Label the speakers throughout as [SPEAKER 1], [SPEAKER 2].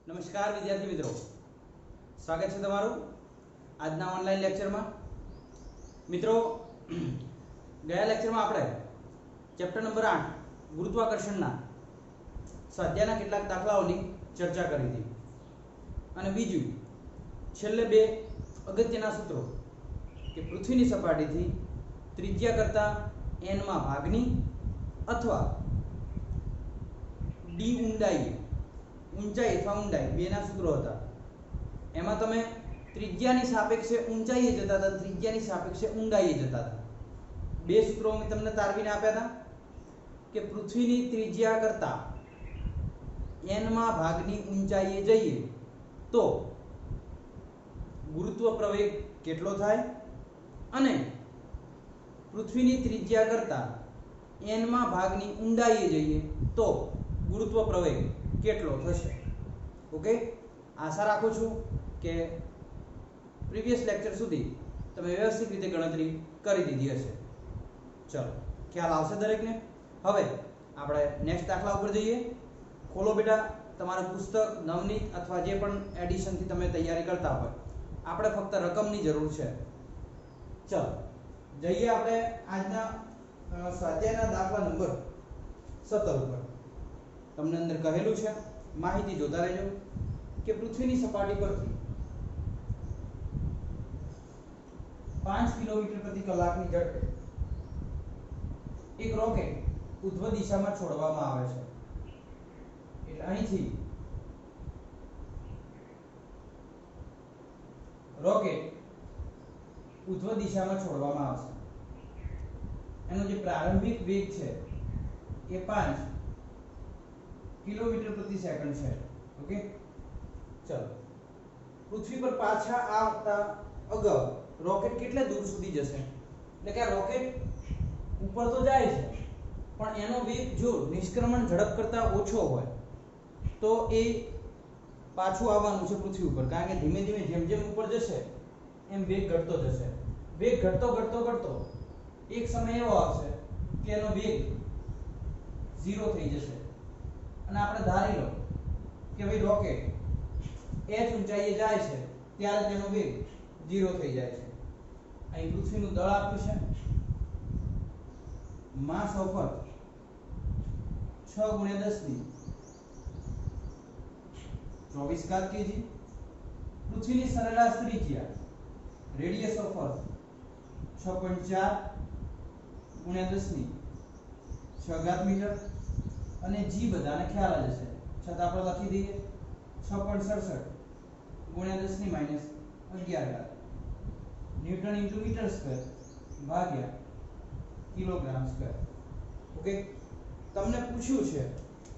[SPEAKER 1] नमस्कार विद्यार्थी मित्रों, स्वागत है तमारू आजना ऑनलाइन लेक्चर में। मित्रों, गया लेक्चर में आपणे चैप्टर नंबर 8 गुरुत्वाकर्षण स्वाध्यायना કેટલાક દાખલાઓની ચર્ચા કરી હતી અને બીજું છેલ્લે બે અગત્યના સૂત્રો કે પૃથ્વીની સપાટીથી ત્રિજ્યા કરતા n માં ભાગની અથવા d ઊંચાઈ અથવા ઊંડાઈ બેના સૂત્રો હતા। એમાં તમે ત્રિજ્યાની સાપેક્ષે ઊંચાઈએ જતા હતા, ત્રિજ્યાની સાપેક્ષે ઊંડાઈએ જતા હતા। બે સૂત્રો મેં તમને તારવીને આપ્યા હતા કે પૃથ્વીની ત્રિજ્યા કરતા n માં ભાગની ઊંચાઈએ જઈએ તો ગુરુત્વ પ્રવેગ કેટલો થાય અને પૃથ્વીની ત્રિજ્યા કરતા n માં ભાગની ઊંડાઈએ જઈએ તો ગુરુત્વ પ્રવેગ કેટલો થશે। ઓકે, આશા રાખું છું કે પ્રીવિયસ લેક્ચર સુધી તમે વ્યવસ્થિત રીતે ગણતરી કરી દીધી હશે। ચલો, ખ્યાલ આવશે દરેકને। હવે આપણે નેક્સ્ટ દાખલા ઉપર જઈએ। ખોલો બેટા તમારું પુસ્તક, નવનીત અથવા જે પણ એડિશનથી તમે તૈયારી કરતા હોય। આપણે ફક્ત રકમની જરૂર છે। ચલો જઈએ આપણે આજના સ્વાધ્યાયના દાખલા નંબર 17 ઉપર। તમને અંદર કહેલું છે, માહિતી જોતા રહેજો કે પૃથ્વીની સપાટી પરથી 5 કિલોમીટર પ્રતિ કલાકની ઝડપે એક રોકેટ ઉધ્વ દિશામાં છોડવામાં આવે છે। એટલે અહીંથી રોકેટ ઉધ્વ દિશામાં છોડવામાં આવશે। એનો જે પ્રારંભિક વેગ છે એ 5 किलोमीटर प्रति सेकंड है। ओके, चलो पृथ्वी पर पाछा आवता अगाउ रॉकेट કેટલે દૂર સુધી જશે? એટલે કે રોકેટ ઉપર તો જાય છે પણ એનો વેગ જો નિષ્ક્રમણ ઝડપ કરતા ઓછો હોય તો એ પાછું આવવાનું છે પૃથ્વી ઉપર, કારણ કે ધીમે ધીમે જેમ જેમ ઉપર જશે એમ વેગ ઘટતો જશે। વેગ ઘટતો ઘટતો ઘટતો એક સમય એવો આવશે કે એનો વેગ 0 થઈ જશે અને આપણે ધારી લો કે ભાઈ રોકેટ h ઊંચાઈએ જાય છે ત્યારે તેનો વેગ 0 થઈ જાય છે। અહીં પૃથ્વીનું દળ આપ્યું છે, માસ ઓફ અર્થ 6 × 10⁻24 kg। પૃથ્વીની સરેરાશ ત્રિજ્યા રેડિયસ ઓફ અર્થ 6.4 × 10⁻6 મીટર અને g બધાને ખ્યાલ જ હશે, છતાં આપણે લખી દઈએ 6.67 × 10⁻11 ન્યૂટન ઇન્ટુ મીટર સ્ક્વેર ભાગ્યા કિલોગ્રામ સ્ક્વેર। ઓકે, તમને પૂછ્યું છે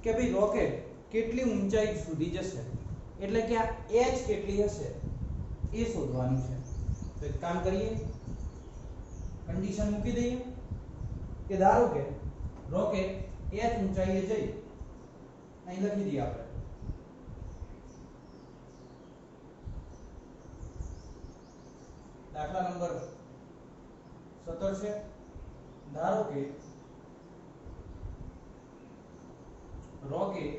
[SPEAKER 1] કે ભાઈ રોકેટ કેટલી ઊંચાઈ સુધી જશે, એટલે કે આ h કેટલી હશે એ શોધવાનું છે। તો એક કામ કરીએ, કન્ડિશન મૂકી દઈએ કે ધારો કે રોકેટ h ઊંચાઈએ જઈ, અહીં લખી દઈએ આપણે દાખલા નંબર 17 છે। ધારો કે રોકેટ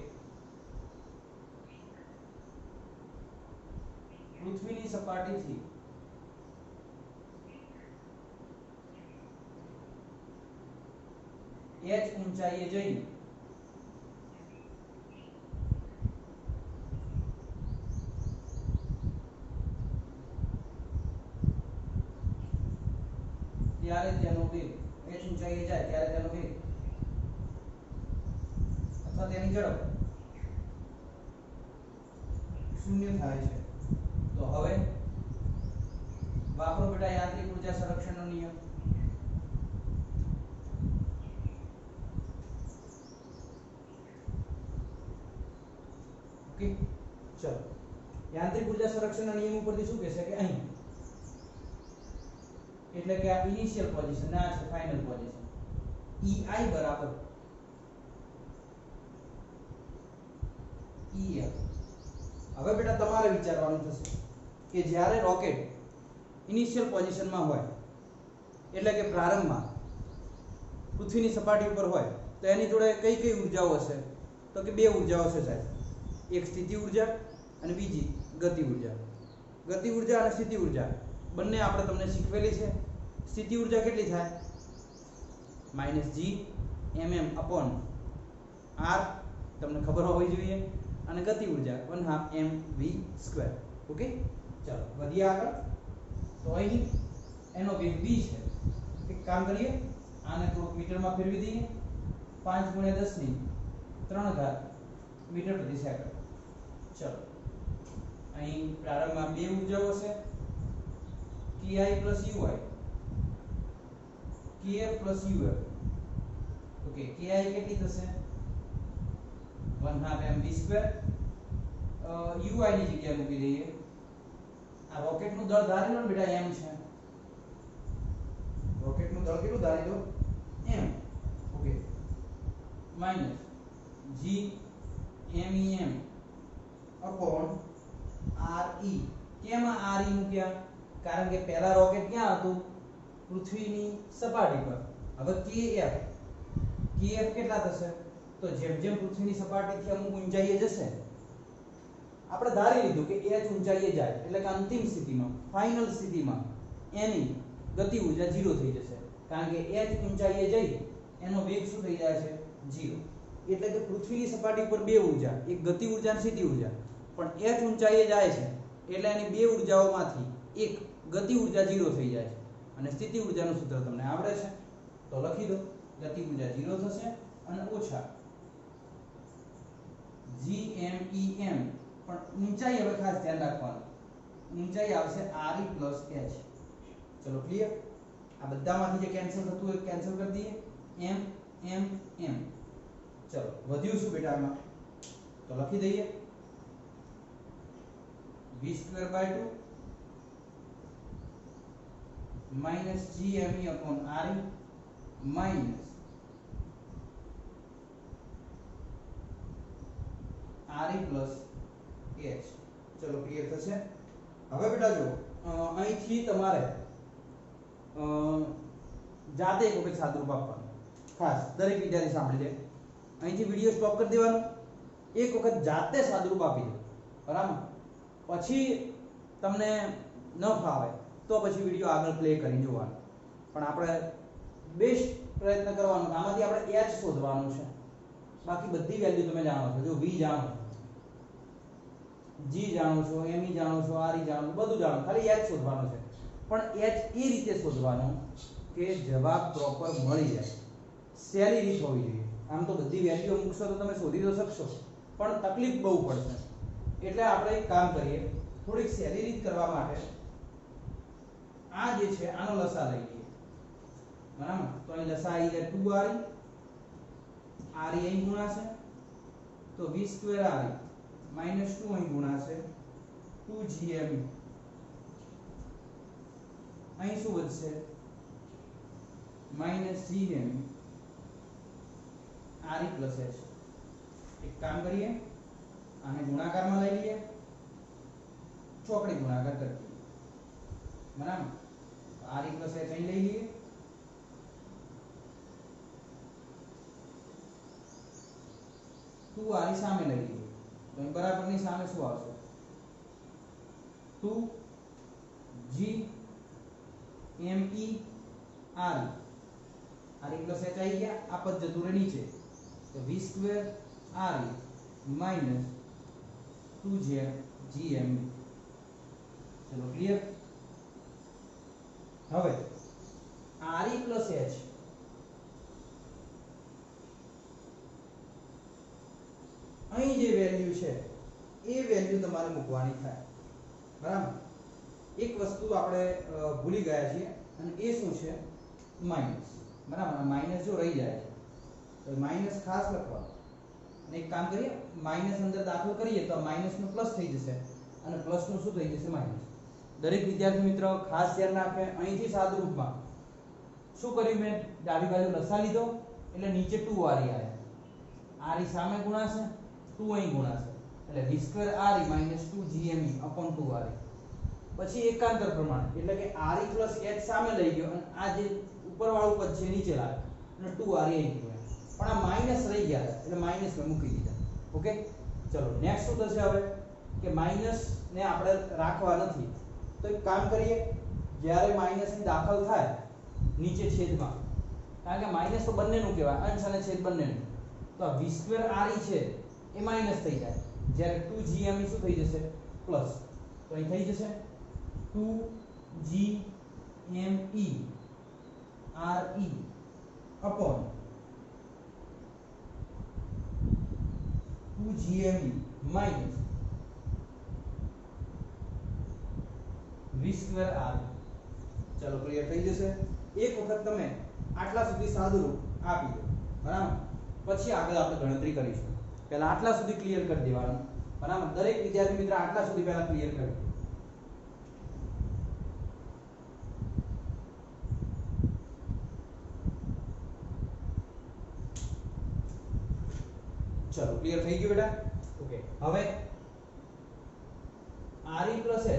[SPEAKER 1] પૃથ્વીની સપાટીથી h ઊંચાઈએ જઈ ત્યારે તેનો વેગ h ઊંચાઈએ જાય ત્યારે તેનો વેગ અથવા તેની ઝડપ 0 થાય છે। તો હવે વાપરો બેટા યાંત્રિક ઉર્જા સંરક્ષણનો નિયમ। ઓકે, ચલો યાંત્રિક ઉર્જા સંરક્ષણના નિયમ ઉપરથી શું કહે છે કે અહીં એટલે કે આ ઇનિશિયલ પોઝિશન ના છે ફાઇનલ પોઝિશન EI બરાબર EF। હવે બેટા તમારે વિચારવાનું થશે કે જ્યારે રોકેટ ઇનિશિયલ પોઝિશનમાં હોય એટલે કે પ્રારંભમાં પૃથ્વીની સપાટી ઉપર હોય તો એની જોડે કઈ કઈ ઉર્જાઓ હશે? તો કે બે ઉર્જાઓ છે સાહેબ, એક સ્થિતિ ઉર્જા અને બીજી ગતિ ઉર્જા. ગતિ ઉર્જા અને સ્થિતિ ઉર્જા બંને આપણે તમને શીખવેલી છે. સ્થિતિ ઉર્જા કેટલી થાય? -G/mm/r તમને ખબર હોવી જોઈએ, અને ગતિ ઉર્જા 1/2 mv². ઓકે, ચાલો વધીએ આગળ. તો અહીં એનો વેગ v છે. એક કામ કરીએ, આને થોડુંક મીટરમાં ફેરવી દઈએ. 5 × 10⁻³ મીટર પ્રતિ સેકન્ડ. ચલો, અહીં પ્રારંભમાં બે ઉર્જાઓ છે, ki + ui, kf + uf. Okay, ki કેટલી થશે? 1/2 mv². ui ની જગ્યાએ મૂકી દઈએ. આ રોકેટનું દળ ધારી લો ને બેટા, m છે. રોકેટનું દળ કેટલું ધારી દો? m. Okay, -G/mem/re. કેમ આ re મૂક્યા? કારણ કે પહેલા રોકેટ ક્યાં હતું? પૃથ્વીની સપાટી પર. હવે kf કેટલા થશે? તો જેમ જેમ પૃથ્વીની સપાટીથી અમુક ઊંચાઈએ જશે, આપણે ધારી લીધું કે h ઊંચાઈએ જાય એટલે કે અંતિમ સ્થિતિમાં, ફાઇનલ સ્થિતિમાં એની ગતિ ઉર્જા 0 થઈ જશે. કારણ કે h ઊંચાઈએ જઈ એનો વેગ શું થઈ જાય છે? 0. એટલે કે પૃથ્વીની સપાટી પર બે ઉર્જા, એક ગતિ ઉર્જા અને સ્થિતિ ઉર્જા, પણ h ઊંચાઈએ જાય છે એટલે એની બે ઉર્જાઓમાંથી એક ગતિ ઉર્જા 0 થઈ જાય છે. અને સ્થિતિ ઉર્જાનું સૂત્ર તમને આવડે છે, તો લખી દો. ગતિ ઉર્જા 0 થશે અને ઓછા Gmem, પણ ઊંચાઈ હવે ખાસ ધ્યાન રાખવાનું, ઊંચાઈ આવશે re + h. ચલો ક્લિયર? આ બધામાંથી જે કેન્સલ થતું હોય કેન્સલ કરી દઈએ. m. ચલો વધ્યું શું બેટા આમાં? તો લખી દઈએ v²/2 -Gme/re re + h. ચલો ક્લિયર થશે? હવે બેટા જો અહીંથી તમારે જાતે એક વખત સાદુરૂપ આપવાનું. ખાસ દરેક વિદ્યાર્થી સાંભળી લે. અહીંથી વિડિયો સ્ટોપ કરી દેવાનો, એક વખત જાતે સાદુરૂપ આપી દો. બરાબર? પછી તમને ન ફાવે તો પછી વિડિયો આગળ પ્લે કરી જોવાનો. પણ આપણે બેસ્ટ પ્રયત્ન કરવાનો. આમાંથી આપણે h શોધવાનું છે. બાકી બધી વેલ્યુ તમે જાણો છો. જો v જાણો છો, g જાણો છો, me જાણો છો, re જાણો છો, બધું જાણો. ખાલી h શોધવાનું છે. પણ h એ રીતે શોધવાનો કે જવાબ પ્રોપર મળી જાય. સહેલી રીત હોવી જોઈએ. આમ તો બધી વેલ્યુ મૂકશો તો તમે શોધી તો શકશો, પણ તકલીફ બહુ પડશે. એટલે આપણે એક કામ કરીએ, થોડીક સહેલી રીત કરવા માટે આ જે છે આનો લસા લઈ લઈએ. બરાબર? તો અહીં લસા આવી જાય 2re, re અહીં ગુણાશે તો v² re -2 અહીં ગુણાશે 2gme. અહીં શું વધશે? -gme re + h. એક કામ કરીએ, આને ગુણાકારમાં લઈ લઈએ, ચોકડી ગુણાકાર કરી દઈએ. બરાબર? re + h અહીં લઈ લઈએ, 2re સામે લઈ લઈએ. તો અહીં બરાબરની સામે શું આવશે? 2gme re. re + h આવી ગયા. આ પદ જતું રહે નીચે, તો v² re -2gme. ચલો ક્લિયર? હવે re + h અહીં જે વેલ્યુ છે એ વેલ્યુ તમારે મૂકવાની થાય. બરાબર? એક વસ્તુ આપણે ભૂલી ગયા છીએ, અને એ શું છે? માઈનસ. બરાબર? માઈનસ જો રહી જાય તો માઈનસ ખાસ લખવાનું. અને એક કામ કરીએ, માઈનસ અંદર દાખલ કરીએ તો માઈનસ નું પ્લસ થઈ જશે, અને પ્લસ નું શું થઈ જશે? માઈનસ. દરેક વિદ્યાર્થી મિત્રો ખાસ ધ્યાન રાખે. અહીંથી સાદુરૂપમાં શું કર્યું મેં? ડાબી બાજુ લસા લીધો એટલે નીચે 2re આવ્યા. re સામે ગુણાશે, 2 અહીં ગુણાશે, એટલે v² re -2gme/2re. પછી એકાંતર પ્રમાણે, એટલે કે re + h સામે લઈ ગયો અને આ જે ઉપરવાળું પદ છે નીચે લાવ્યો અને 2re અહીં ગુણ્યા. પણ આ માઈનસ રહી ગયા એટલે માઈનસ મેં મૂકી દીધા. ઓકે, ચલો નેક્સ્ટ શું થશે? હવે કે માઈનસ ને આપણે રાખવા નથી, તો એક કામ કરીએ, જ્યારે માઈનસ ની દાખલ થાય નીચે છેદમાં, કારણ કે માઈનસ તો બંનેનું કહેવાય, અંશ અને છેદ બંનેનું, તો આ v2 re છે એ માઈનસ થઈ જાય, જ્યારે 2gme શું થઈ જશે પ્લસ, તો અહીં થઈ જશે 2gme re upon 2gme minus v2 r. ચલો ક્લિયર થઈ જશે. એક વખત તમે આટલા સુધી સાદુરૂપ આપી દો, બરાબર, પછી આગળ આપણે ગણતરી કરીશું. પહેલા આટલા સુધી ક્લિયર કરી દેવાનું, બરાબર. દરેક વિદ્યાર્થી મિત્ર આટલા સુધી પહેલા ક્લિયર કરી દો. ચલો ક્લિયર થઈ ગયું બેટા? ઓકે. હવે re plus h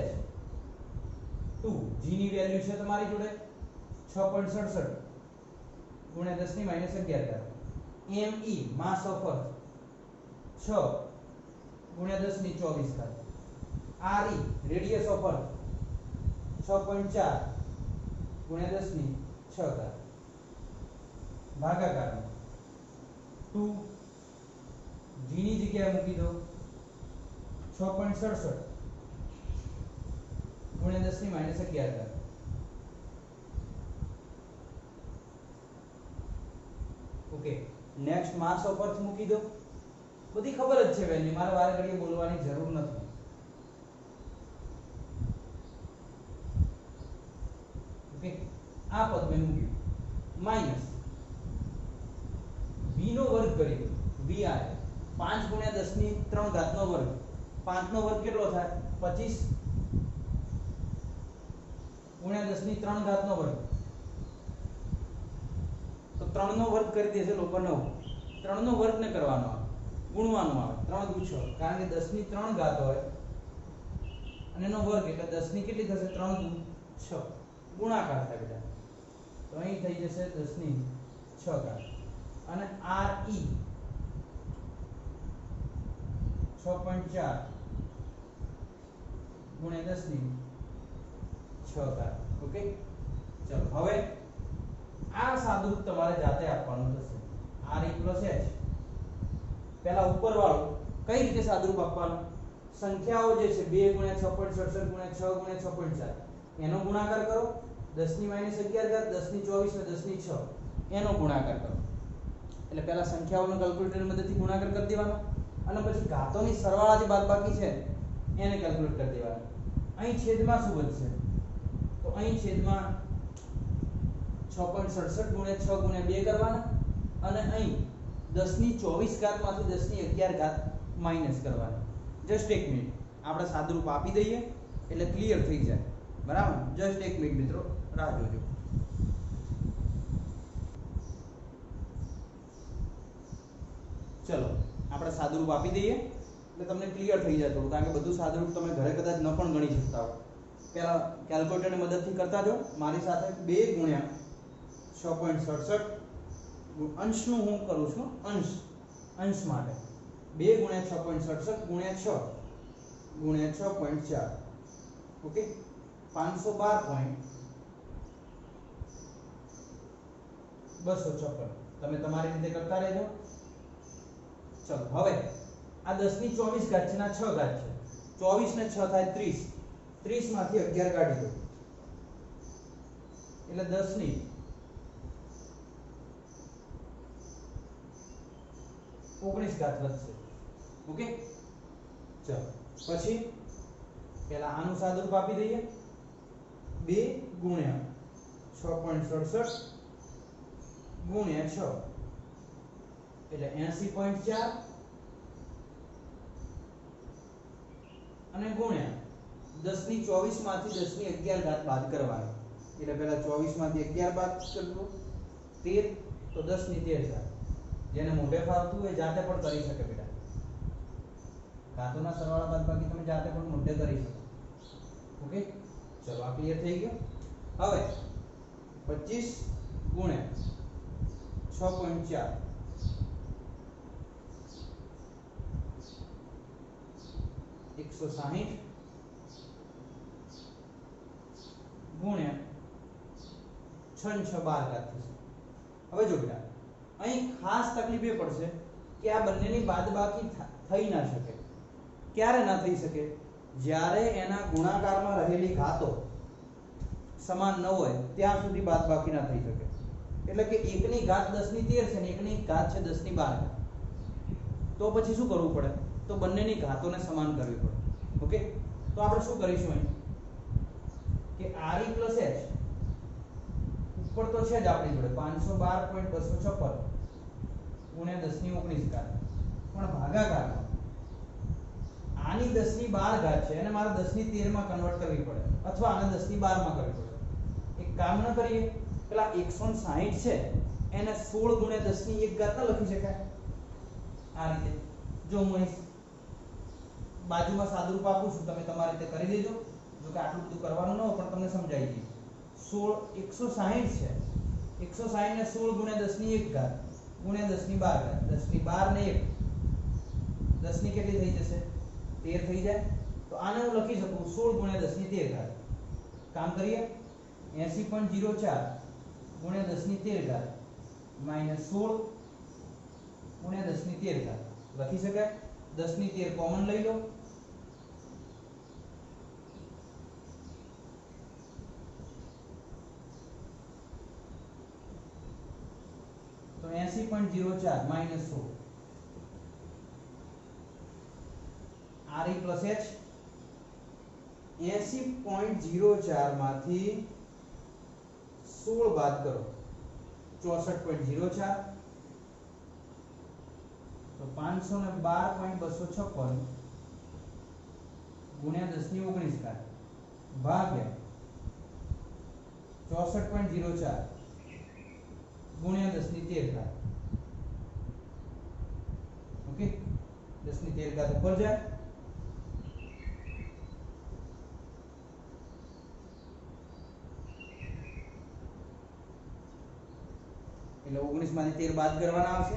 [SPEAKER 1] 2 g ની વેલ્યુ છે તમારી જોડે 6.67 ગુણ્યા 10 ની -11 ઘાત, me માસ ઓફ અર્થ 6 ગુણ્યા 10 ની 24 ઘાત, re રેડિયસ ઓફ અર્થ 6.4 ગુણ્યા 10 ની 6 ઘાત, ભાગાકાર 2 g ની જગ્યાએ મૂકી દો 6.67 ગુણ્યા 10 ની -11 ઘાત. Okay. Next mass of earth મૂકી દો, બધી ખબર જ છે વેલ્યુ, મારે વારે ઘડીએ બોલવાની જરૂર નથી. ઓકે, આ પદ મેં મૂક્યું માઈનસ v નો વર્ગ કરી દો, vi 5 ગુણ્યા 10 ની 3 ઘાત નો વર્ગ, 5 નો વર્ગ કેટલો થાય 25 ગુણ્યા 10 ની 3 ઘાત નો વર્ગ, તો 3 નો વર્ગ કરી દેશે લોકો 9, 3 નો વર્ગ ને કરવાનો આવે, ગુણવાનો આવે, 3 દુ 6, કારણ કે 10 ની 3 ઘાત હોય અને એનો વર્ગ એટલે 10 ની કેટલી થશે 3 દુ 6, ગુણાકાર થાય બેટા, તો અહીં થઈ જશે 10 ની 6 ઘાત, અને re 6.4 ગુણ્યા 10 ની 6 ઘાત. ઓકે. ચલો હવે આ સાદુરૂપ તમારે જાતે આપવાનું થશે, re plus h. પહેલા ઉપર વાળું કઈ રીતે સાદુરૂપ આપવાનું, સંખ્યાઓ જે છે 2 ગુણ્યા 6.67 ગુણ્યા 6 ગુણ્યા 6.4 એનો ગુણાકાર કરો, 10 ની -11 ઘાત, 10 ની 24 ને 10 ની 6 એનો ગુણાકાર કરો. એટલે પહેલા સંખ્યાઓનો કેલ્ક્યુલેટરની મદદથી ગુણાકાર કરી દેવાનો, અને પછી ઘાતોની સરવાળા જે બાદબાકી છે એને કેલ્ક્યુલેટ કરી દેવાનો. અહીં છેદમાં શું વધશે, તો અહીં છેદમાં 6.67 ગુણ્યા 6 ગુણ્યા 2 કરવાના, અને અહીં 10 ની 24 ઘાત માંથી 10 ની 11 ઘાત માઈનસ કરવાની. જસ્ટ એક મિનિટ, આપણે સાદુરૂપ આપી દઈએ એટલે ક્લિયર થઈ જાય, બરાબર. જસ્ટ એક મિનિટ મિત્રો, રાહ જોજો. ચલો આપણે સાદુરૂપ આપી દઈએ એટલે તમને ક્લિયર થઈ જાય થોડું, કારણ કે બધું સાદુરૂપ તમે ઘરે કદાચ ન પણ ગણી શકતા હો. પહેલા કેલ્ક્યુલેટરની મદદથી કરતા જાઓ મારી સાથે. 2 ગુણ્યા 6.67, અંશનું હું કરું છું, અંશ માટે 2 ગુણ્યા 6.67 ગુણ્યા 6 ગુણ્યા 6.4, ઓકે, 512.256. તમે તમારી રીતે કરતા રહેજો. ચલો હવે આ 10 ની 24 ઘાત છે ને આ 6 ઘાત છે, 24 ને 6 થાય 30, 30 માંથી 11 કાઢી દો એટલે 10 ની 19 ઘાત વધશે. ઓકે. ચલો પછી પહેલા આનું સાદુરૂપ આપી દઈએ, 2 ગુણ્યા 6.67 ગુણ્યા 6 એટલે 80.4, અને ગુણ્યા 10 ની 24 માંથી 10 ની 11 ઘાત બાદ કરવાની, એટલે પહેલા 24 માંથી 11 બાદ કરજો 13, તો 10 ની 13 ઘાત. જેને મોઢે ફાવતું હોય જાતે પણ કરી શકે બેટા, ઘાતોના સરવાળા બાદબાકી તમે જાતે પણ મોઢે કરી શકો. ઓકે. ચલો આ ક્લિયર થઈ ગયું. હવે 25 ગુણ્યા 6.4 1 160 ગુણ્યા 6 ને 6 12 થશે। હવે જો બેટા અહીં ખાસ તકલીફ એ પડશે કે આ બંનેની બાદબાકી થઈ ના શકે। ક્યારે ના થઈ શકે? જ્યારે એના ગુણાકારમાં રહેલી ઘાતો સમાન ન હોય ત્યાં સુધી બાદબાકી ના થઈ શકે। એટલે કે 1 ની ઘાત 10 ની 13 છે ને 1 ની ઘાત છે 10 ની 12। તો પછી શું કરવું પડે? તો બંનેની ઘાતોને સમાન કરવી પડે। ઓકે, તો આપણે શું કરીશું અહીં કે re h ઉપર તો છે જ આપણી જોડે 512.256 ગુણ્યા 10 ની 19 ઘાત, પણ ભાગાકારમાં આની 10 ની 12 ઘાત છે અને મારે 10 ની 13 માં કન્વર્ટ કરવી પડે અથવા આને 10 ની 12 માં કરવી પડે। એક કામ ન કરીએ, પેલા 160 છે એને 16 ગુણ્યા 10 ની 1 ઘાત ન લખી શકાય? આ રીતે જો હું અહીં બાજુમાં સાદુરૂપ આપું છું, તમે તમારી રીતે કરી દેજો। જો કે આટલું બધું કરવાનું ન હોય પણ તમને સમજાઈ ગયું। 160 છે, 160 ને 16 ગુણ્યા 10 ની 1 ઘાત ગુણ્યા 10 ની 12 ઘાત, 10 ની 12 ને 1 10 ની કેટલી થઈ જશે? 13 થઈ જાય। તો આને હું લખી શકું 16 ગુણ્યા 10 ની 13 ઘાત। કામ કરીએ 80.04 ગુણ્યા 10 ની 13 ઘાત માઈનસ 16 ગુણ્યા 10 ની 13 ઘાત લખી શકાય। 10 ની 13 કોમન લઈ લો તો 80.04 માઈનસ 16 re પ્લસ h 80.04 માંથી 16 બાદ કરો 64.04 તો 512.256 ગુણ્યા 10 ની 19 ઘાત ભાગ્યા 64.04 ગુણ્યા 10 ની 13 ઘાત। ઓકે, 10 ની 13 ઘાત ઉપર જાય એટલે 19 માંથી 13 બાદ કરવાના આવશે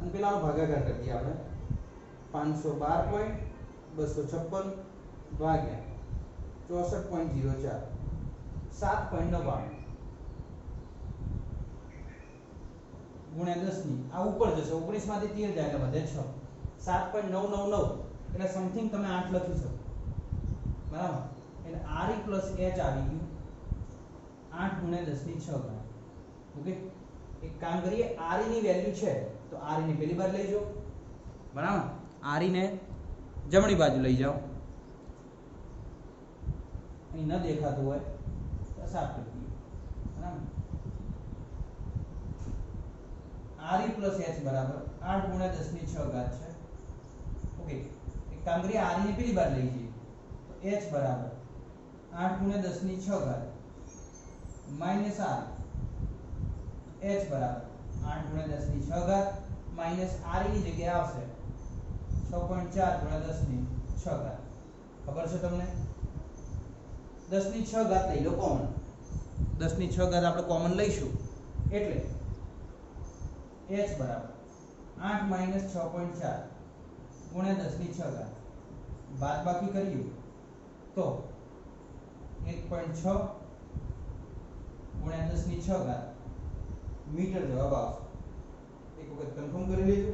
[SPEAKER 1] અને પેલાનો ભાગાકાર કરી દઈએ આપણે 512.256 ભાગ્યા 64.04 7.99 ગુણ્યા 10 ની આ ઉપર જશે 19 માંથી 13 જાય એટલે વધે 6 7.999 એટલે સમથિંગ તમે 8 લખી શકો। બરાબર, એટલે re પ્લસ h આવી ગયું 8 ગુણ્યા 10 ની 6 ઘાત। ઓકે, એક કામ કરીએ re ની વેલ્યુ છે તો re ને પેલી બાજુ લઈ જાઓ। બરાબર, re ને જમણી બાજુ લઈ જાઓ, અહીં ન દેખાતું હોય તો સાફ કરી દઈએ। બરાબર, re પ્લસ h બરાબર 8 ગુણ્યા 10 ની 6 ઘાત છે। ઓકે, એક કામ કરીએ re ને પેલી બાજુ લઈ જઈએ તો h બરાબર 8 ગુણ્યા 10 ની 6 ઘાત માઈનસ r h બરાબર 8 ગુણ્યા 10 ની 6 ઘાત માઈનસ re ની જગ્યાએ આવશે 6.4 ગુણ્યા 10 ની 6 ઘાત। ખબર છે તમને? 10 ની 6 ઘાત લઈ લો કોમન, 10 ની 6 ઘાત આપણે કોમન લઈશું એટલે h બરાબર 8 માઈનસ 6.4 ગુણ્યા 10 ની 6 ઘાત બાદબાકી કરીએ તો 1.6 ગુણ્યા 10 ની 6 ઘાત મીટર જવાબ આવશે। એક વખત કન્ફર્મ કરી લેજો।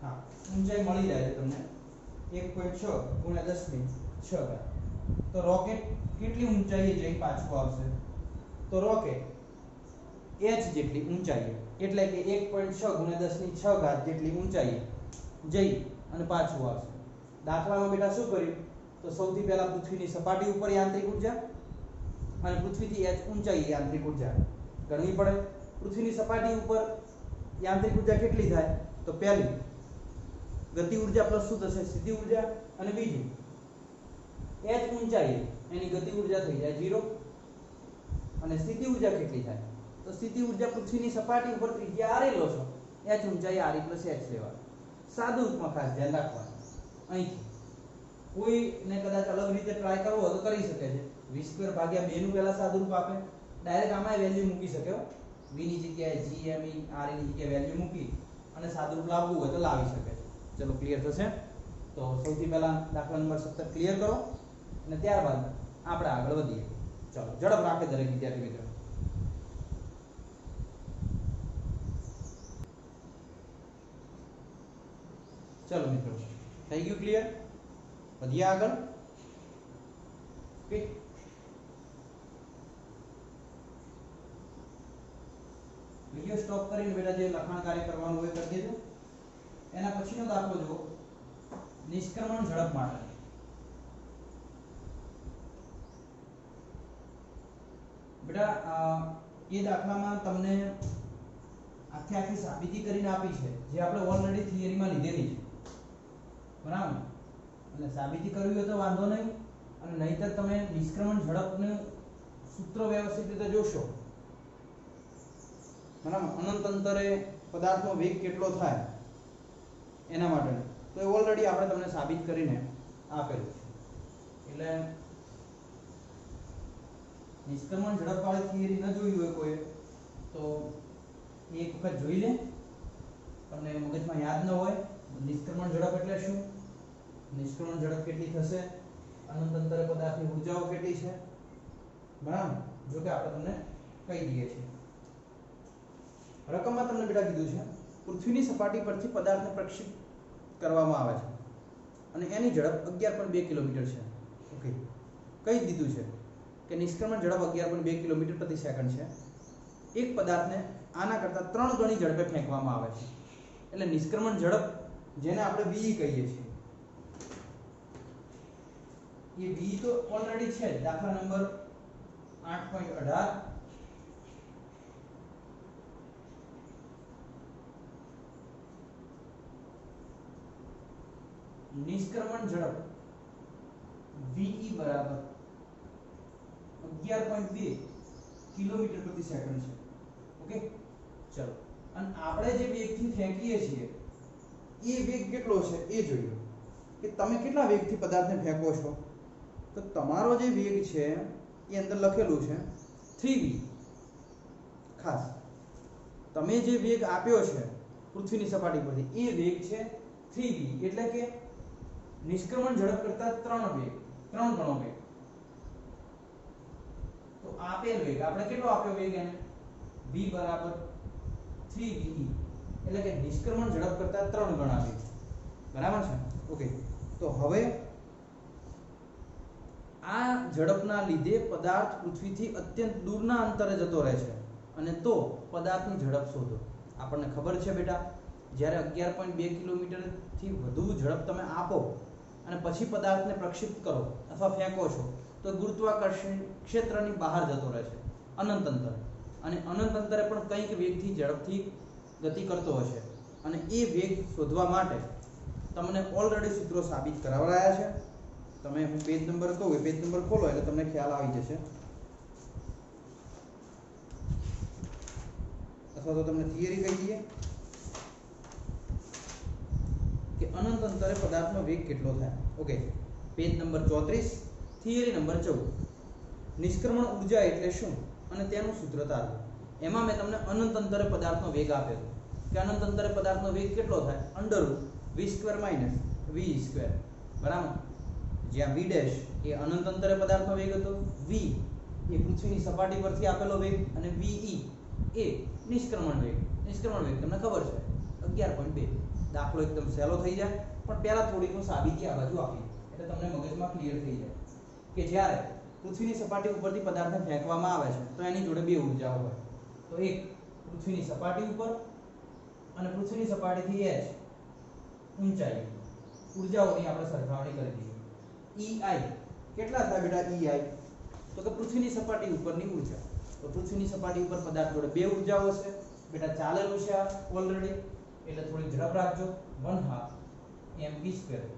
[SPEAKER 1] હા, ઊંચાઈ મળી જાય છે તમને 1.6 ગુણ્યા 10 ની 6 ઘાત। તો રોકેટ કેટલી ઊંચાઈએ જઈ પાછું આવશે? તો રોકેટ h જેટલી ઊંચાઈએ એટલે કે 1.6 ગુણ્યા 10 ની 6 ઘાત જેટલી ઊંચાઈએ જઈ અને પાછું આવશે। દાખલામાં બેટા શું કર્યું? તો સૌથી પહેલા પૃથ્વીની સપાટી ઉપર યાંત્રિક ઉર્જા અને પૃથ્વીથી h ઊંચાઈએ યાંત્રિક ઉર્જા ગણવી પડે। પૃથ્વીની સપાટી ઉપર યાંત્રિક ઉર્જા કેટલી થાય? તો પહેલી ગતિ ઉર્જા પ્લસ શું થશે? સ્થિતિ ઉર્જા, અને બીજું h ઊંચાઈએ એની ગતિ ઉર્જા થઈ જાય 0 અને સ્થિતિ ઉર્જા કેટલી થાય? તો સ્થિતિ ઉર્જા પૃથ્વીની સપાટી ઉપર ત્રિજ્યા r લો છો, h ઊંચાઈ re પ્લસ h લેવાનું। સાદું રૂપમાં ખાસ ધ્યાન રાખવાનું। અહીંથી કોઈને કદાચ અલગ રીતે ટ્રાય કરવો હોય તો કરી શકે છે। v² ભાગ્યા 2 નું પહેલા સાદું રૂપ આપે, ડાયરેક્ટ આમાં વેલ્યુ મૂકી શકે હો, v ની જગ્યાએ g m e r ની જગ્યાએ વેલ્યુ મૂકી અને સાદું રૂપ લાવવું હોય તો લાવી શકે છે। ચલો ક્લિયર થશે. તો સૌથી પહેલા દાખલા નંબર 17 ક્લિયર કરો અને ત્યારબાદ આપણે આગળ વધીએ. ચલો ઝડપ રાખે દરેક વિદ્યાર્થી મિત્રો. ચલો મિત્રો થઈ ગયું ક્લિયર? વધીએ આગળ. ઓકે, વિડિયો સ્ટોપ કરીને બેટા જે લખાણ કાર્ય કરવાનું હોય કરી દેજો. એના પછીનો દાખલો જુઓ, નિષ્ક્રમણ ઝડપ માટે. બેટા એ દાખલામાં તમને આખી સાબિતી કરીને આપી છે, જે આપણે ઓલરેડી થિયરીમાં લીધેલી છે, બરાબર? અને સાબિતી કરવી હોય તો વાંધો નહીં, અને નહીતર તમે નિષ્ક્રમણ ઝડપનું સૂત્ર વ્યવસ્થિત રીતે જોશો, બરાબર? અનંત અંતરે પદાર્થનો વેગ કેટલો થાય એના માટે તો એ ઓલરેડી આપણે તમને સાબિત કરીને આપેલું છે. એટલે નિષ્ક્રમણ ઝડપ વાળી થિયરી ન જોઈ હોય કોઈ તો એક વખત જોઈ લે, તમને મગજમાં યાદ ન હોય. નિષ્ક્રમણ ઝડપ એટલે શું, નિષ્ક્રમણ ઝડપ કેટલી થશે, અનંત અંતરે પદાર્થની ઊર્જાઓ કેટલી છે, બરાબર? જો કે આપણે તમને કહી દઈએ છીએ. રકમમાં તમને બેટા કીધું છે, પૃથ્વીની સપાટી પરથી પદાર્થને પ્રક્ષેપિત કરવામાં આવે છે અને એની ઝડપ 11.2 કિલોમીટર છે. ઓકે, કહી દીધું છે કે નિષ્ક્રમણ ઝડપ 11.2 કિલોમીટર પ્રતિ સેકન્ડ છે. એક પદાર્થને આના કરતાં 3 ગણી ઝડપે ફેંકવામાં આવે છે. એટલે નિષ્ક્રમણ ઝડપ, જેને આપણે v કહીએ છીએ, એ v તો ઓલરેડી છે. દાખલા નંબર 8.18 નિષ્ક્રમણ ઝડપ ve બરાબર 11.2 કિલોમીટર પ્રતિ સેકન્ડ છે. ઓકે, ચલો. અને આપણે જે વેગથી ફેંકીએ છીએ એ વેગ કેટલો છે એ જોઈએ, કે તમે કેટલા વેગથી પદાર્થને ફેંકો છો. તો તમારો જે વેગ છે એ અંદર લખેલું છે 3v. ખાસ તમે જે વેગ આપ્યો છે પૃથ્વીની સપાટી પરથી એ વેગ છે 3v, એટલે કે નિષ્ક્રમણ ઝડપ કરતા 3 ગણો વેગ. તો આપેલ વેગ આપણે કેટલો આપ્યો વેગ એને, v બરાબર 3ve, એટલે કે નિષ્ક્રમણ ઝડપ કરતા 3 ગણા વેગ, બરાબર છે? ઓકે, તો હવે આ ઝડપના લીધે પદાર્થ પૃથ્વીથી અત્યંત દૂરના અંતરે જતો રહે છે, અને તો પદાર્થની ઝડપ શોધો. આપણને ખબર છે બેટા, જ્યારે 11.2 કિલોમીટરથી વધુ ઝડપ તમે આપો અને પછી પદાર્થને પ્રક્ષેપિત કરો અથવા ફેંકો છો તો ગુરુત્વાકર્ષણ ક્ષેત્રની બહાર જતો રહે છે અનંત અંતરે, અને અનંત અંતરે પણ કંઈક વેગથી ઝડપથી ગતિ કરતો હશે. અને એ વેગ શોધવા માટે તમને ઓલરેડી સૂત્રો સાબિત કરાવરાયા છે. તમે હું પેજ નંબર કહું એ પેજ નંબર ખોલો એટલે તમને ખ્યાલ આવી જશે, અથવા તો તમને થિયરી કહી દઈએ કે અનંત અંતરે પદાર્થનો વેગ કેટલો થાય. Okay, page number 34, theory number 14, નિષ્ક્રમણ ઊર્જા એટલે શું અને તેનું સૂત્ર તારવું. એમાં મેં તમને અનંત અંતરે પદાર્થનો વેગ આપ્યો કે અનંત અંતરે પદાર્થનો વેગ કેટલો થાય, √v² - v², બરાબર? જ્યાં v' એ અનંત અંતરે પદાર્થનો વેગ હતો, v એ પૃથ્વીની સપાટી પરથી આપેલો વેગ, અને ve એ નિષ્ક્રમણ વેગ. નિષ્ક્રમણ વેગ તમને ખબર છે 11.2. દાખલો એકદમ સહેલો થઈ જાય, પણ પહેલા થોડીક હું સાબિતી આ બાજુ આપી એટલે તમને મગજમાં ક્લિયર થઈ જાય કે જ્યારે પૃથ્વીની સપાટી ઉપરથી પદાર્થને ફેંકવામાં આવે છે તો એની જોડે બે ઊર્જાઓ હોય. તો એક પૃથ્વીની સપાટી ઉપર અને પૃથ્વીની સપાટીથી h ઊંચાઈ ઊર્જાઓની આપણે સરખામણી કરી દઈએ. ei કેટલા થાય બેટા ei? તો કે પૃથ્વીની સપાટી ઉપરની ઊર્જા. તો પૃથ્વીની સપાટી ઉપર પદાર્થ જોડે બે ઊર્જાઓ છે બેટા, ચાલેલું છે ઓલરેડી, એટલે થોડી ઝડપ રાખજો. 1/2 mv².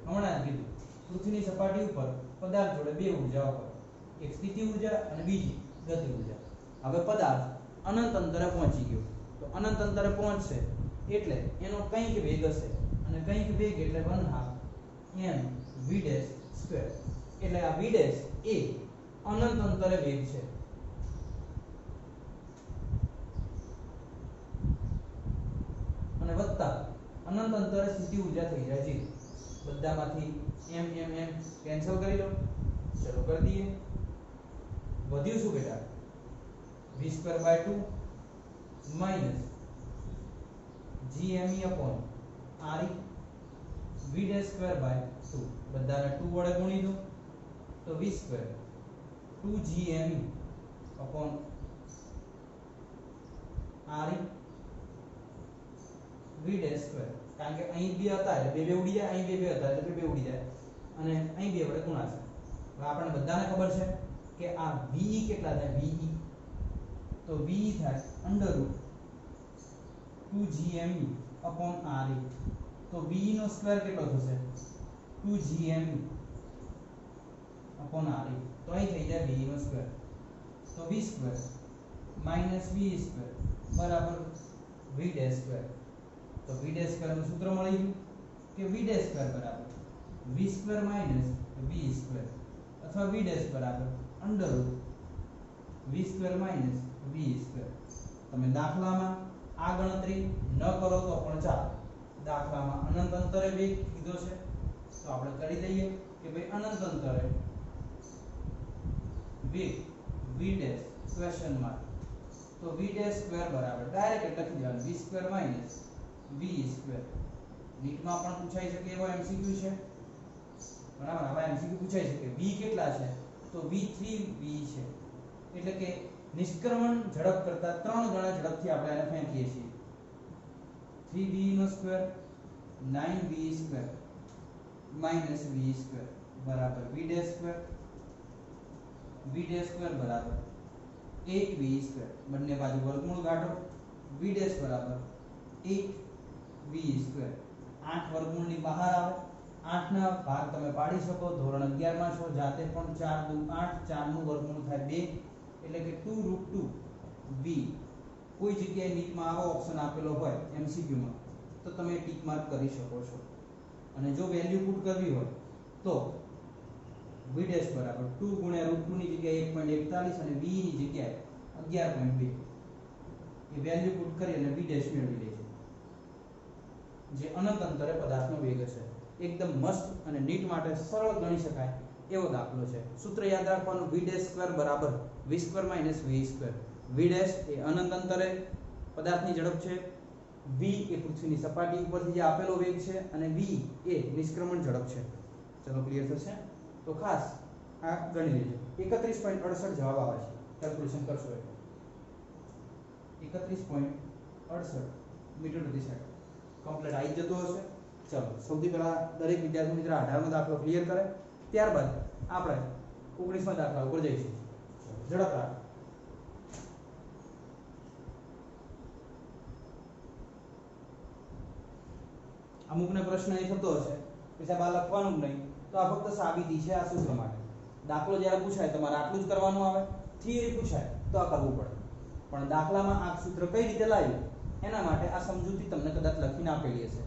[SPEAKER 1] હમણાં જ કીધું, પૃથ્વીની સપાટી ઉપર પદાર્થ જોડે બે ઊર્જાઓ હોય, એક સ્થિતિ ઊર્જા અને બીજી ગતિ ઊર્જા. હવે પદાર્થ અનંત અંતરે પહોંચી ગયો, તો અનંત અંતરે પહોંચશે એટલે એનો કંઈક વેગ હશે, અને કંઈક વેગ એટલે 1/2 mv². એટલે આ v' એ અનંત અંતરે વેગ છે. અને વત્તા અનંત અંતરે સ્થિતિ ઊર્જા થઈ જાય છે બધામાંથી m કેન્સલ કરી લો ચલો કરી દઈએ વધ્યું શું બેટા v²/2 minus gme upon re v²/2 બધાને 2 વડે ગુણી દો તો v² 2gme upon re v², કારણ કે અહીં બે હતા એટલે બે ઉડી જાય, અહીં બે હતા એટલે બે ઉડી જાય અને અહીં બે વડે ગુણાશે. હવે આપણને બધાને ખબર છે કે આ ve કેટલા થાય ve તો ve થાય √2gme upon re તો ve નો સ્ક્વેર કેટલો થશે 2gme upon re તો અહીં થઈ જાય ve નો સ્ક્વેર તો v² -v² બરાબર v². તો v² નું સૂત્ર મળી ગયું કે v² બરાબર v² v² અથવા v' બરાબર √v² v². તમે દાખલામાં આ ગણતરી ન કરો તો પણ ચાલે. દાખલામાં અનંત અંતરે વેગ કીધો છે તો આપણે કરી દઈએ કે ભાઈ અનંત અંતરે વેગ v' ક્વેશ્ચન માર્ક તો v' બરાબર ડાયરેક્ટ લખી દેવાનું v² v². નીટમાં પણ પૂછાઈ શકે એવો MCQ છે બરાબર. હવે MCQ પૂછાઈ શકે v કેટલા છે તો v3v છે એટલે કે નિષ્ક્રમણ ઝડપ કરતા 3 ગણા ઝડપથી આપણે આને ફેંકીએ છીએ 3v નો સ્ક્વેર 9v² v² બરાબર v² બરાબર 8v². બંને બાજુ વર્ગમૂળ કાઢો v' બરાબર 8v². 8 વર્ગમૂળની બહાર આવે 8 ના ભાગ તમે પાડી શકો ધોરણ 11 માં છો જાતે પણ 4 દુ 8 4 નું વર્ગમૂળ થાય 2 એટલે કે 2√2v. કોઈ જગ્યાએ નીટમાં આવો ઓપ્શન આપેલો હોય MCQ માં તો તમે ટિક માર્ક કરી શકો છો. અને જો વેલ્યુ પુટ કરવી હોય તો v' બરાબર 2 * √2 ની જગ્યાએ 1.41 અને v ની જગ્યાએ 11.2 એ વેલ્યુ પુટ કરી અને v' મેળવી લેજો જે અનંત અંતરે પદાર્થનો વેગ છે. એકદમ મસ્ત અને નીટ માટે સરળ ગણી શકાય એવો દાખલો છે. સૂત્ર યાદ રાખવાનું v² બરાબર v² v². v' એ અનંત અંતરે પદાર્થની ઝડપ છે, v એ પૃથ્વીની સપાટી ઉપરથી જે આપેલો વેગ છે અને v એ નિષ્ક્રમણ ઝડપ છે. ચલો ક્લિયર થશે તો ખાસ આ ગણી લેજો. 31.68 જવાબ આવે છે કેલ્ક્યુલેશન કરશો એટલે 31.68 મીટર પ્રતિ સેકન્ડ કમ્પ્લીટ આવી જતો હશે. ચલો સૌથી પહેલા દરેક વિદ્યાર્થી મિત્ર 18મો દાખલો ક્લિયર કરે ત્યારબાદ આપણે 19મા દાખલા ઉપર જઈશું. ઝડપ રાખ. અમુકને પ્રશ્ન એ થતો હશે કે સાહેબ આ લખવાનું જ નહીં તો આ ફક્ત સાબિતી છે આ સૂત્ર માટે. દાખલો જ્યારે પૂછાય તમારે આટલું જ કરવાનું આવે, થિયરી પૂછાય તો આ કરવું પડે. પણ દાખલામાં આ સૂત્ર કઈ રીતે લાવ્યું એના માટે આ સમજૂતી તમને કદાચ લખીને આપેલી હશે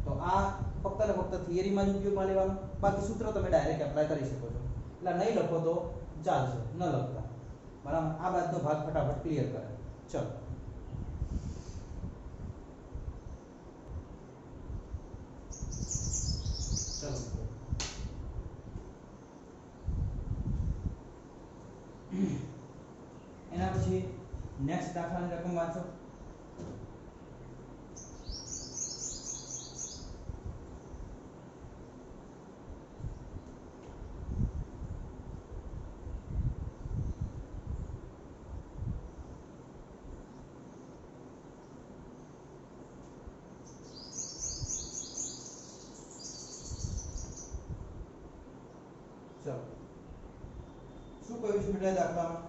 [SPEAKER 1] તો આ ફક્ત ને ફક્ત થિયરીમાં જ ઉપયોગમાં લેવાનું. બાકી સૂત્ર તમે ડાયરેક્ટ એપ્લાય કરી શકો છો. એટલે નહીં લખો તો ચાલશે, ન લખતા બરાબર. આ બાદનો ભાગ ફટાફટ ક્લિયર કરે. ચલો એના પછી નેક્સ્ટ દાખલાની રકમ વાંચો. ચલો શું કહ્યું છે બેટા દાખલામાં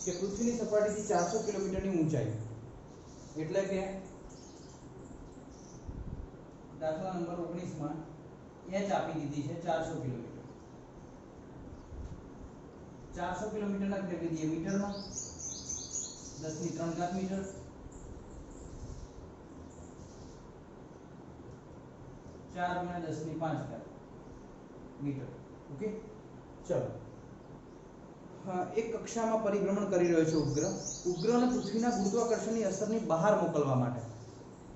[SPEAKER 1] કે પૃથ્વીની સપાટીથી 400 કિલોમીટરની ઊંચાઈ એટલે કે દાખલા નંબર 19 માં h આપી દીધી છે 400 કિલોમીટર. 400 કિલોમીટરના કેટલી દીધી મીટરમાં 10⁻³ મીટર 4 × 10⁵ મીટર. ઓકે ચલો એક કક્ષામાં પરિભ્રમણ કરી રહ્યો છે ઉપગ્રહ. ઉપગ્રહને પૃથ્વીના ગુરુત્વાકર્ષણની અસરની બહાર મોકલવા માટે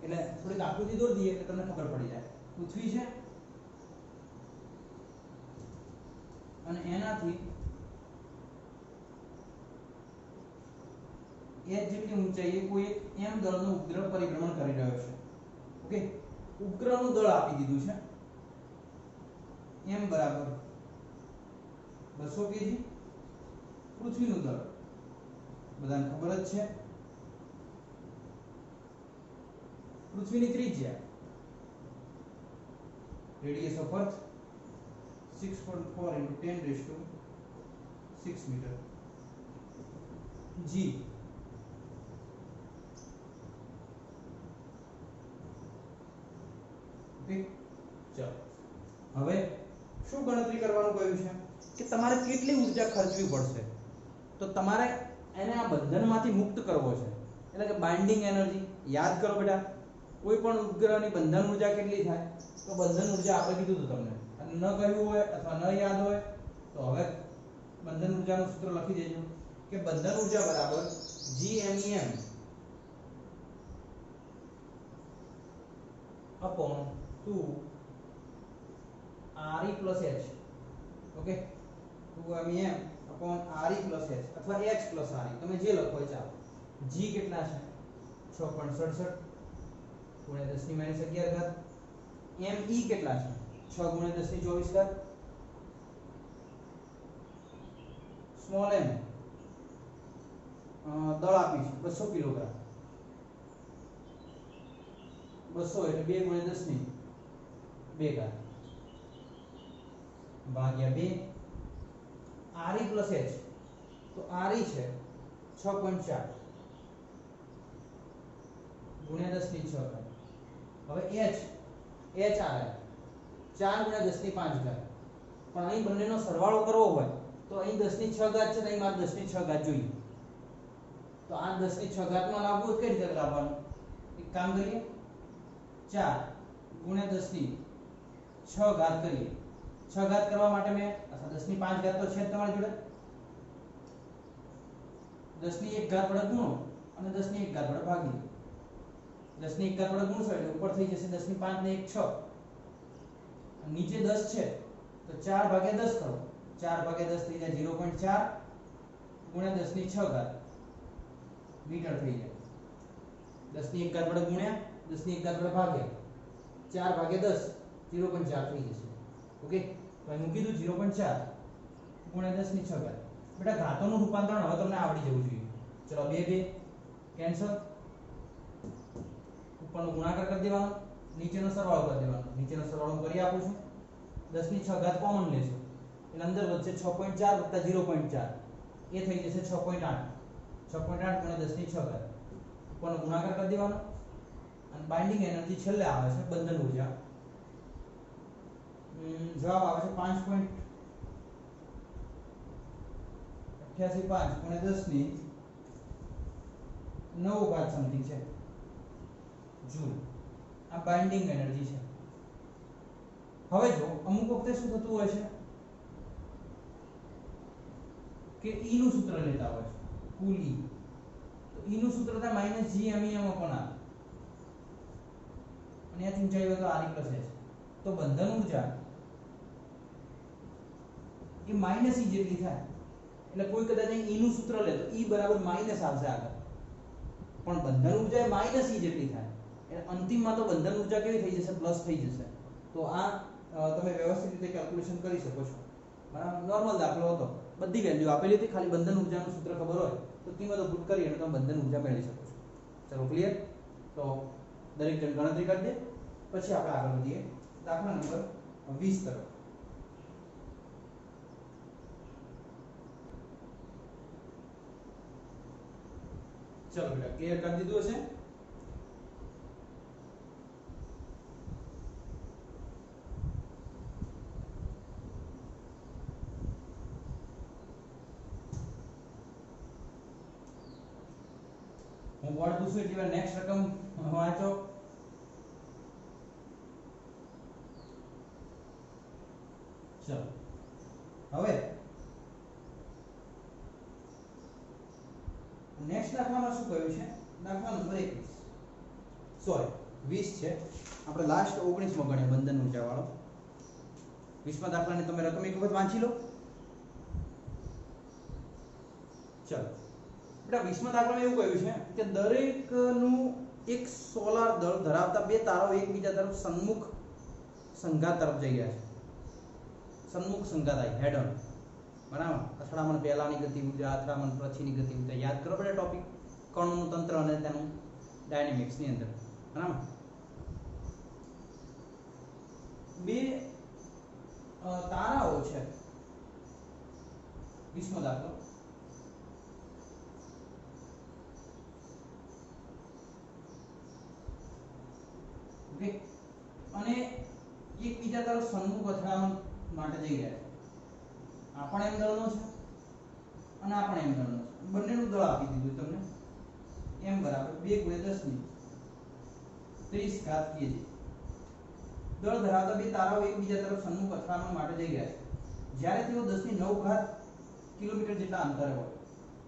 [SPEAKER 1] એટલે થોડીક આકૃતિ દોરી દઈએ એટલે તમને ખબર પડી જાય. પૃથ્વી છે અને એનાથી h જેટલી ઊંચાઈએ કોઈ એક m દળનો ઉપગ્રહ પરિભ્રમણ કરી રહ્યો છે. ઓકે, ઉપગ્રહનું દળ આપી દીધું છે m બરાબર 200 kg. પૃથ્વીનું દળ બધાને ખબર જ છે. પૃથ્વીની ત્રિજ્યા radius of earth 6.4 × 10⁶ metre. g okay, ચલો હવે શું ગણતરી કરવાનું કહ્યું છે કે તમારે કેટલી ઊર્જા ખર્ચવી પડશે. તો તમારે એને આ બંધનમાંથી મુક્ત કરવો છે, એટલે કે બાઇન્ડિંગ એનર્જી. યાદ કરો બેટા, કોઈ પણ ઉપગ્રહની બંધન ઊર્જા કેટલી થાય? તો બંધન ઊર્જા આપણે કીધું હતું તમને, અને ન કહ્યું હોય અથવા ન યાદ હોય તો હવે બંધન ઊર્જાનું સૂત્ર લખી દેજો કે બંધન ઊર્જા બરાબર GMEM upon 2 RE plus H. Okay, 2 MEM upon RE plus H અથવા H plus RE, તમે જે લખો એ ચાલો. G કેટલા છે? 6.67 ગુણ્યા 10 ની -11 ઘાત. ME કેટલા છે? 6 ગુણ્યા 10 ની 24 ઘાત. સ્મોલ m દળ આપી છે 200 કિલોગ્રામ. 200 એટલે 2 ગુણ્યા 10 ની 2 ઘાત ભાગ્યા 2. RE plus H, તો RE છે 6.4 ગુણ્યા 10 ની 6 ઘાત. હવે H આવે 4 ગુણ્યા 10 ની 5 ઘાત. પણ અહીં બંનેનો સરવાળો કરવો હોય તો અહીં 10 ની 6 ઘાત છે, તો અહીં મારે 10 ની 6 ઘાત જોઈએ. તો આ 10 ની 6 ઘાતમાં લાવવું કઈ રીતે લાવવાનું? એક કામ કરીએ, 4 ગુણ્યા 10 ની 6 ઘાત કરીએ. 6 ઘાત કરવા માટે મેં અથવા 10 ની 5 ઘાત તો છે જ તમારી જોડે. 10 ની 1 ઘાત વડે ગુણો અને 10 ની 1 ઘાત વડે ભાગી દો. 10 ની 1 ઘાત વડે ગુણશો એટલે ઉપર થઈ જશે 10 ની 5 ને 1 6. નીચે 10 છે તો 4 ભાગ્યા 10 કરો. 4 ભાગ્યા 10 થઈ જાય 0.4 ગુણ્યા 10 ની 6 ઘાત મીટર થઈ જાય. 10 ની 1 ઘાત વડે ગુણ્યા 10 ની 1 ઘાત વડે ભાગ્યા 4 ભાગ્યા 10 0.4 થઈ જશે. ઓકે, તો અહીં મૂકી દઉં 0.4 ગુણ્યા 10 ની 6 ઘાત. બેટા ઘાતોનું રૂપાંતરણ હવે તમને આવડી જવું જોઈએ. ચલો 2 2 કેન્સલ, ઉપરનો ગુણાકાર કરી દેવાનો, નીચેનો સરવાળો કરી દેવાનો. નીચેનો સરવાળો કરી આપું છું. 10 ની 6 ઘાત કોમન લેશો એટલે અંદર વધશે 6.4 + 0.4 એ થઈ જશે 6.8. 6.8 ગુણ્યા 10 ની 6 ઘાત. ઉપરનો ગુણાકાર કરી દેવાનો અને બાઇન્ડિંગ એનર્જી છેલ્લે આવે છે બંધન ઊર્જા. જવાબ આવે છે 5.885 ગુણ્યા 10 ની 9 ઘાત સમથિંગ છે જૂલ. આ બાઇન્ડિંગ એનર્જી છે. હવે જો અમુક વખતે શું થતું હોય છે કે E નું સૂત્ર લેતા હોય છે, કુલ E. તો E નું સૂત્ર થાય -GMEM upon R, અને આ ઊંચાઈ હોય તો RE plus H. તો બંધન ઊર્જા એ -E જેટલી થાય. એટલે કોઈ કદાચ E નું સૂત્ર લે તો E બરાબર માઈનસ આવશે આગળ, પણ બંધન ઊર્જા એ -E જેટલી થાય. એટલે અંતિમમાં તો બંધન ઊર્જા કેવી થઈ જશે? પ્લસ થઈ જશે. તો આ તમે વ્યવસ્થિત રીતે કેલ્ક્યુલેશન કરી શકો છો. બરાબર, નોર્મલ દાખલો હતો, બધી વેલ્યુ આપેલી હતી, ખાલી બંધન ઊર્જાનું સૂત્ર ખબર હોય તો કિંમતો પુટ કરી અને તમે બંધન ઊર્જા મેળવી શકો છો. ચલો ક્લિયર? તો દરેક જણ ગણતરી કરી દે, પછી આપણે આગળ વધીએ દાખલા નંબર 20 તરફ. ચલો બેટા, ક્લિયર કરી દીધું હશે? હું બોર્ડ પૂછું એટલે નેક્સ્ટ રકમ વાંચો. ચલો હવે નેક્સ્ટ દાખલામાં શું કહ્યું છે? દાખલા નંબર 21. સોરી, 20 છે. આપણે લાસ્ટ 19 માં ગણ્યા બંધન ઊર્જા વાળો. 20માં દાખલાને તમે રકમ એક વખત વાંચી લો. ચલો બેટા 20માં દાખલામાં એવું કહ્યું છે કે દરેકનું એક સોલાર દળ ધરાવતા બે તારાઓ એકબીજા તરફ સન્મુખ સંઘાત તરફ જઈ રહ્યા છે. સન્મુખ સંઘાત આઈ હેડ ઓન, બરાબર. અથડામણ પહેલાની ગતિ ઊર્જા, અથડામણ પછીની ગતિ ઊર્જા યાદ કરો બેટા ટોપિક કણોનું તંત્ર અને તેનું ડાયનેમિક્સ ની અંદર, બરાબર. બે તારાઓ છે. 20મો દાખલો. ઓકે, અને એકબીજા તરફ સન્મુખ અથડામણ માટે જઈ રહ્યા છે. આ પણ એમ દળનો છે અને આ પણ એમ દળનો છે. બંનેનું દળ આપી દીધું તમને. m બરાબર 2 × 10 ની 30 ઘાત kg. દળ ધરાવતા બે તારાઓ એકબીજા તરફ સન્મુખ અથડામણ માટે જઈ રહ્યા છે. જ્યારે તેઓ 10 ની 9 ઘાત કિલોમીટર જેટલા અંતરે હોય,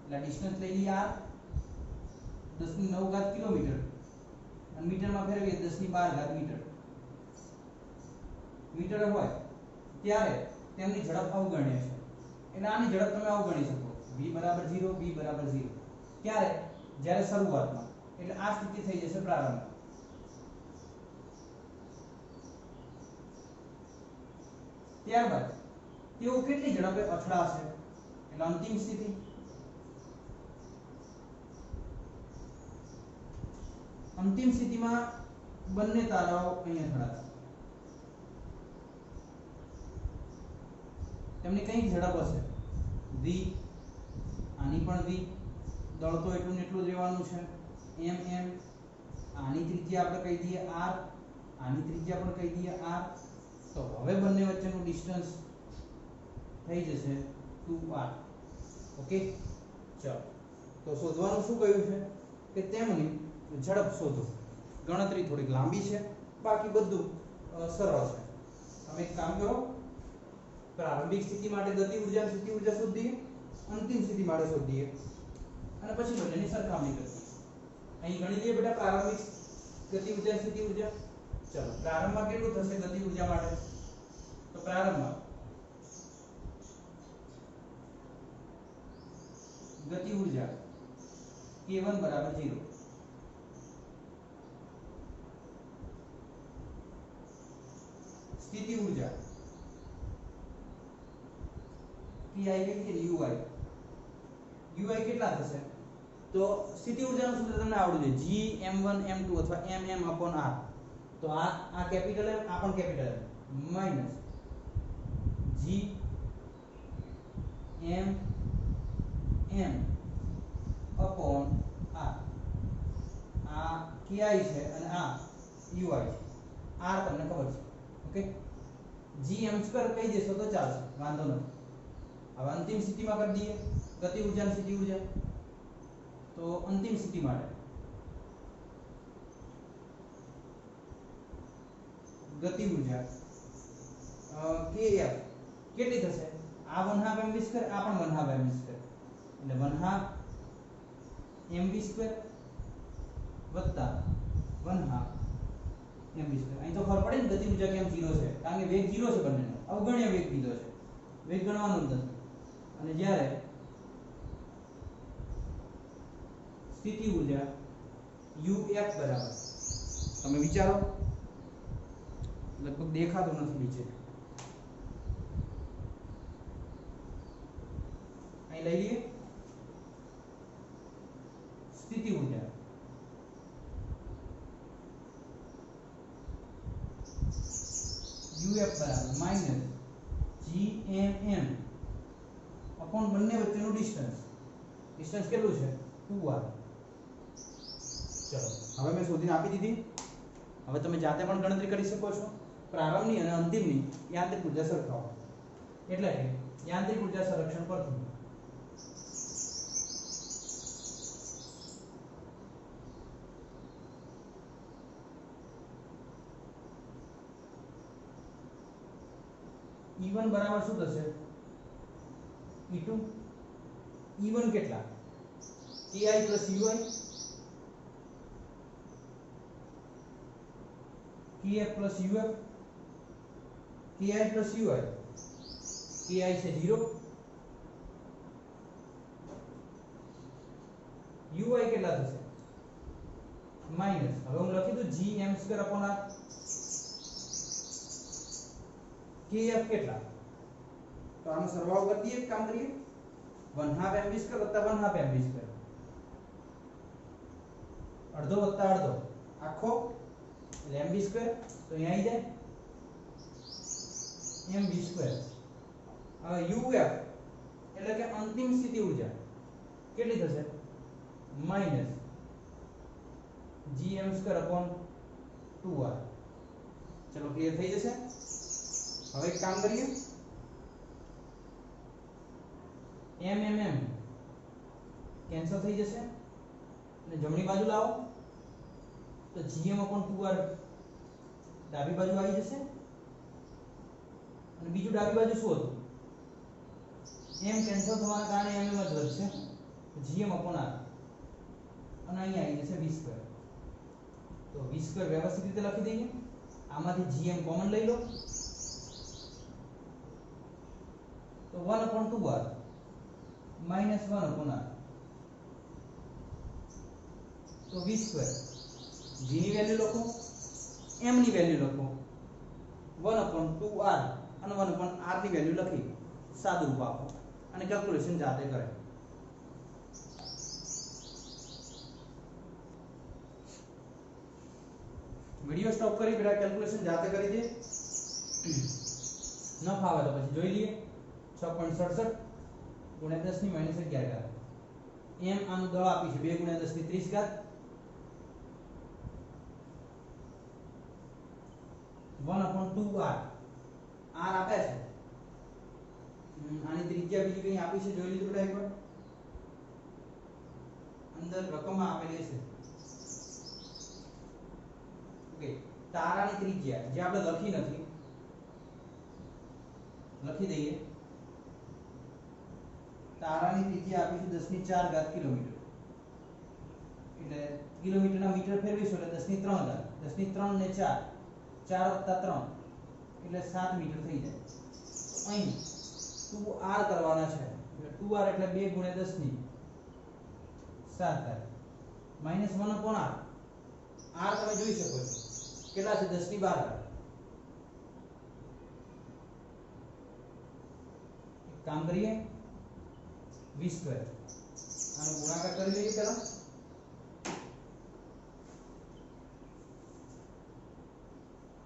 [SPEAKER 1] એટલે ડિસ્ટન્સ લઈ લઈએ r, 10 ની 9 ઘાત કિલોમીટર અને મીટરમાં ફેરવીએ 10 ની 12 ઘાત મીટર હોય ત્યારે તેમની ઝડપ અવગણ્ય છે. એટલે આની ઝડપ તમે અવગણી શકો. v બરાબર 0, v બરાબર 0. ક્યારે? જ્યારે શરૂઆતમાં, એટલે આ સ્થિતિ થઈ જશે પ્રારંભ. ત્યારબાદ તેઓ કેટલી ઝડપે અથડાશે, એટલે અંતિમ સ્થિતિ. અંતિમ સ્થિતિમાં બંને તારાઓ અહીં અથડાશે. તેમની કઈ ઝડપ હશે? v, આની પણ v, દળ તો એટલું ને એટલું જ રહેવાનું છે. m m, આની ત્રિજ્યા આપણે કહી દઈએ r, આની ત્રિજ્યા પણ કહી દઈએ r. તો હવે બંને વચ્ચેનું ડિસ્ટન્સ થઈ જશે 2r. ઓકે, ચલો. તો શોધવાનું શું કહ્યું છે કે તેમની ઝડપ શોધો. ગણતરી થોડીક લાંબી છે, બાકી બધું સરળ છે. તમે એક કામ કરો, પ્રારંભિક સ્થિતિ માટે ગતિ ઊર્જા સ્થિતિ ઊર્જા શોધીએ, અંતિમ સ્થિતિ માટે શોધીએ અને પછી બંનેની સરખામણી કરીએ. અહીં ગણી લઈએ બેટા પ્રારંભિક ગતિ ઊર્જા સ્થિતિ ઊર્જા. ચલો, પ્રારંભમાં કેટલું થશે ગતિ ઊર્જા માટે? તો પ્રારંભમાં ગતિ ઊર્જા k1 બરાબર 0. સ્થિતિ ઊર્જા pi કે ui કેટલા થશે? તો સ્થિતિ ઊર્જાનું સૂત્ર તમને આવડું છે, Gm1 m2 અથવા mm/r. તો આ કેપિટલ M, આ પણ capital M, minus G m m upon r. આ ki છે અને આ ui છે. r તમને ખબર છે. ઓકે, gm2 કહી દેશો તો ચાલશે, વાંધો નથી. હવે અંતિમ સ્થિતિમાં કરી દઈએ ગતિ ઊર્જા સ્થિતિ ઊર્જા. તો અંતિમ સ્થિતિ માટે ગતિ ઊર્જા kf કેટલી થશે? આ 1/2 mv2, આ પણ 1/2 mv2, એટલે 1/2 mv2 વત્તા 1/2 mv2. અહીં તો ખબર પડે ને ગતિ ઊર્જા કેમ 0 છે, કારણ કે વેગ 0 છે બંનેનો, અવગણ્ય વેગ કીધો છે, વેગ ગણવાનો નથી. અને જ્યારે સ્થિતિ ઊર્જા uf બરાબર, તમે વિચારો, લગભગ દેખાતું નથી નીચે, અહીં લઈ લઈએ સ્થિતિ ઊર્જા uf બરાબર માઈનસ gmm અપોન બંને વચ્ચેનું ડિસ્ટન્સ. ડિસ્ટન્સ કેટલું છે? 2r. ચલો, હવે મેં શોધીને આપી દીધી. હવે તમે જાતે પણ ગણતરી કરી શકો છો. પ્રારંભની અને અંતિમની યાંત્રિક ઊર્જા સરખાવો, એટલે કે યાંત્રિક ઊર્જા સંરક્ષણ પરથી E1 બરાબર શું થશે? E2. E1 કેટલા? Ki + ui kf plus uf, ki plus ui, ki છે 0, ui કેટલા થશે માઈનસ. હવે હું લખી દઉં g m² upon r. kf કેટલા, તો આનો સરવાળો કરી દઈએ, કામ કરીએ. 1/2 mv² વત્તા 1/2 mv², અડધો વત્તા અડધો આખો એટલે mv², તો અહીં આવી જાય mv². હવે uf એટલે કે અંતિમ સ્થિતિ ઊર્જા કેટલી થશે માઈનસ gm² upon 2r. ચલો ક્લિયર થઈ જશે. હવે એક કામ કરીએ, mm કેન્સલ થઈ જશે અને જમણી બાજુ લાવો તો gm upon 2r ડાબી બાજુ આવી જશે અને બીજું ડાબી બાજુ શું હતું, m કેન્સલ થવાના કારણે mm જ વધશે, gm upon r અને અહીં આવી જશે v². તો v² વ્યવસ્થિત રીતે લખી દઈએ. આમાંથી gm કોમન લઈ લો તો 1 upon 2r minus 1 upon r. તો v², g ની વેલ્યુ લખો, m ની વેલ્યુ લખો, 1 upon 2r અને 1 upon r ની વેલ્યુ લખી સાદું રૂપ આપો અને કેલ્ક્યુલેશન જાતે કરે. વિડિયો સ્ટોપ કરી બેટા કેલ્ક્યુલેશન જાતે કરી દે. ન ફાવે તો પછી જોઈ લઈએ. 6.67 ગુણ્યા 10 ની -11 ઘાત. m આનું દળ આપી છે 2 ગુણ્યા 10 ની 30 ઘાત. 1 upon 2r r આપે છે. આની ત્રિજ્યા બીજી કઈ આપી છે જોઈ લીધું બેટા એકવાર. અંદર રકમમાં આપેલી છે. ઓકે, તારાની ત્રિજ્યા જે આપણે લખી નથી લખી દઈએ. તારાની ત્રિજ્યા આપી છે 10 ની 4 ઘાત કિલોમીટર. એટલે કિલોમીટરના મીટર ફેરવીશું એટલે 10 ની 3 ઘાત. 10 ની 3 ને 4 4 વત્તા 3 એટલે 7 મીટર થઈ જાય. અહીં 2r કરવાના છે એટલે 2r એટલે 2 ગુણ્યા 10 ની 7 ઘાત માઈનસ 1 upon r. r તમે જોઈ શકો છો કેટલા છે 10 ની 12 ઘાત. એક કામ કરીએ, v² આનો ગુણાકાર કરી લઈએ પહેલા.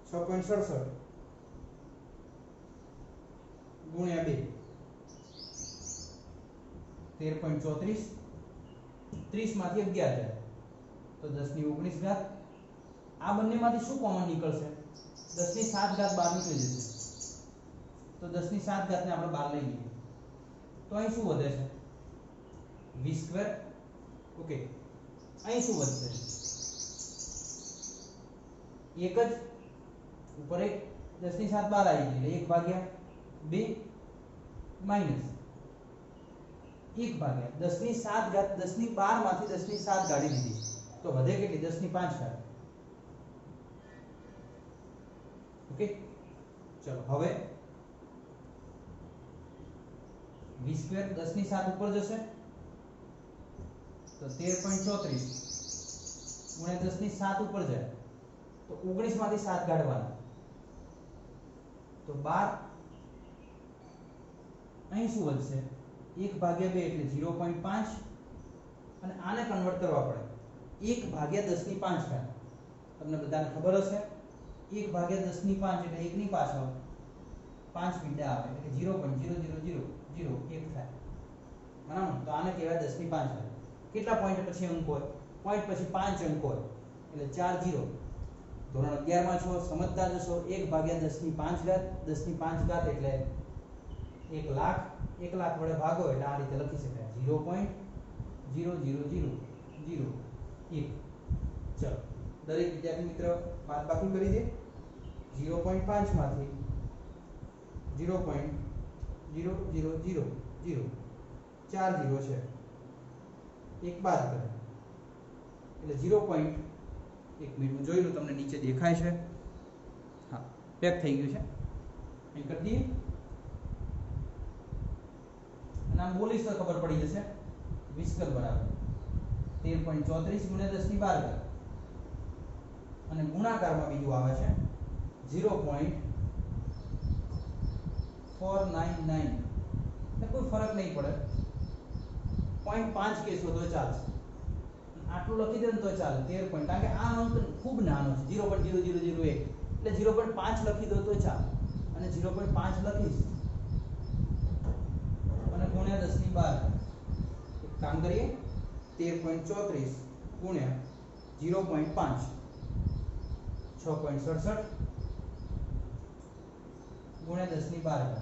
[SPEAKER 1] છ પોઈન્ટ 67 ગુણ્યા 2 13.34, 30 માંથી 11 જાય તો 10 ની 19 ઘાત. આ બંનેમાંથી શું કોમન નીકળશે, 10 ની 7 ઘાત બહાર નીકળી જશે તો 10 ની 7 ઘાત ને આપણે બહાર લઈ લઈએ તો અહીં શું વધે છે v². ઓકે, અહીં શું વધશે એક જ ઉપર એક 10 ની 7 બહાર આવી ગઈ એટલે 1 ભાગ્યા 2 માઈનસ 1 ભાગ્યા 10 ની 7 ઘાત. 10 ની 12 માંથી 10 ની 7 કાઢી દીધી તો વધે કેટલી 10 ની 5 ઘાત. ઓકે, ચલો હવે v² 10 ની 7 ઉપર જશે તો 13.34 ગુણ્યા 10 ની 7 ઉપર જાય તો 19 માંથી 7 કાઢવાના તો 12. અહીં શું વધશે 1 ભાગ્યા 2 એટલે 0.5 અને આને કન્વર્ટ કરવા પડે 1 ભાગ્યા 10 ની 5 ઘાત. તમને બધાને ખબર હશે 1 ભાગ્યા 10 ની 5 એટલે 1 ની પાછળ 5 મીંડા આવે એટલે 0.00001 થાય. બરાબર, તો આને કહેવાય 10 ની 5 ઘાત. કેટલા પોઈન્ટ પછી અંક હોય, પોઈન્ટ પછી 5 અંક હોય એટલે 4 0. ધોરણ 11 માં છો, સમજતા જશો. 1 ભાગ્યા 10 ની 5 ઘાત, 10 ની 5 ઘાત એટલે 1 લાખ. 1 લાખ વડે ભાગો એટલે આ રીતે લખી શકાય 0.00001. ચલો દરેક વિદ્યાર્થી મિત્ર બાદબાકી કરી દે. 0.5 માંથી 0.0000 4 0 છે, એક બાદ કરે એટલે 0. 1 મિનિટ હું જોઈ લઉં તમને નીચે દેખાય છે પેક થઈ ગયું છે એ કરી દઈએ અને આમ બોલીશ તો ખબર પડી જશે 20 કર બરાબર 13.34 ગુણ્યા 10 ની 12 ઘાત અને ગુણાકારમાં બીજું આવે છે 0.499 એટલે કોઈ ફરક નહીં પડે 0.5 કેસો તો ચાલશે આટલું લખી દે ને તો ચાલે 13 પોઈન્ટ કારણ કે આ અંક ખૂબ નાનો છે 0.0001 એટલે 0.5 લખી દો તો ચાલે અને 0.5 લખીશ અને ગુણ્યા 10 ની 12 એક કામ કરીએ 13.34 ગુણ્યા 0.5 6.67 ગુણ્યા 10 ની 12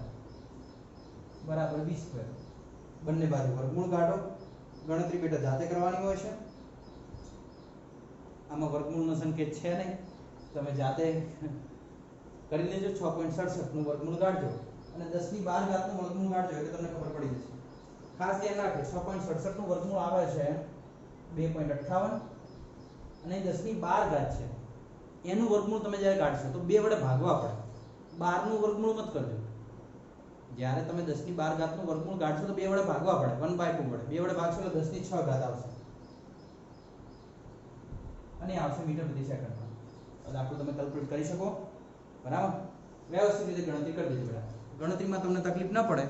[SPEAKER 1] બરાબર 20 બંને બાજુ વર્ગમૂળ કાઢો ગણતરી બેટા જાતે કરવાની હોય છે આમાં વર્ગમૂળનો સંકેત છે નહીં તમે જાતે કરી લેજો 6.67 નું વર્ગમૂળ કાઢજો અને 10 ની 12 ઘાત નું વર્ગમૂળ કાઢજો એટલે તમને ખબર પડી જશે ખાસ ધ્યાન રાખજો 6.67 નું વર્ગમૂળ આવે છે 2.58 અને 10 ની 12 ઘાત છે એનું વર્ગમૂળ તમે જ્યારે કાઢશો તો 2 વડે ભાગવા પડે 12 નું વર્ગમૂળ મત કરજો જ્યારે તમે 10 ની 12 ઘાત નું વર્ગમૂળ કાઢશો તો 2 વડે ભાગવા પડે 1/2 વડે 2 વડે ભાગશો એટલે 10 ની 6 ઘાત આવશે અને આવશે મીટર પ્રતિ સેકન્ડમાં એટલે આટલું તમે કેલ્ક્યુલેટ કરી શકો બરાબર વ્યવસ્થિત રીતે ગણતરી કરી દેજો બેટા ગણતરીમાં તમને તકલીફ ન પડે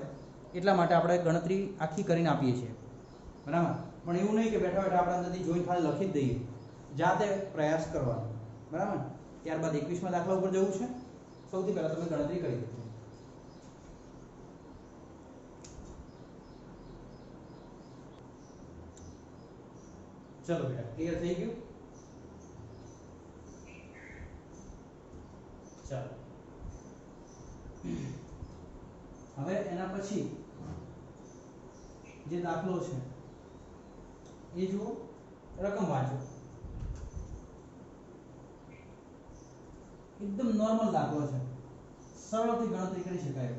[SPEAKER 1] એટલા માટે આપણે ગણતરી આખી કરીને આપીએ છીએ બરાબર પણ એવું નહીં કે બેઠા બેઠા આપણે અંદરથી જોઈને ખાલી લખી જ દઈએ જાતે પ્રયાસ કરવાનો બરાબર ત્યારબાદ 21માં દાખલા ઉપર જવું છે સૌથી પહેલા તમે ગણતરી કરી દેજો ચલો બેટા ક્લિયર થઈ ગયું ચાલો હવે એના પછી જે દાખલો છે એ જુઓ રકમ વાંચો એકદમ નોર્મલ દાખલો છે સરળથી ગણતરી કરી શકાય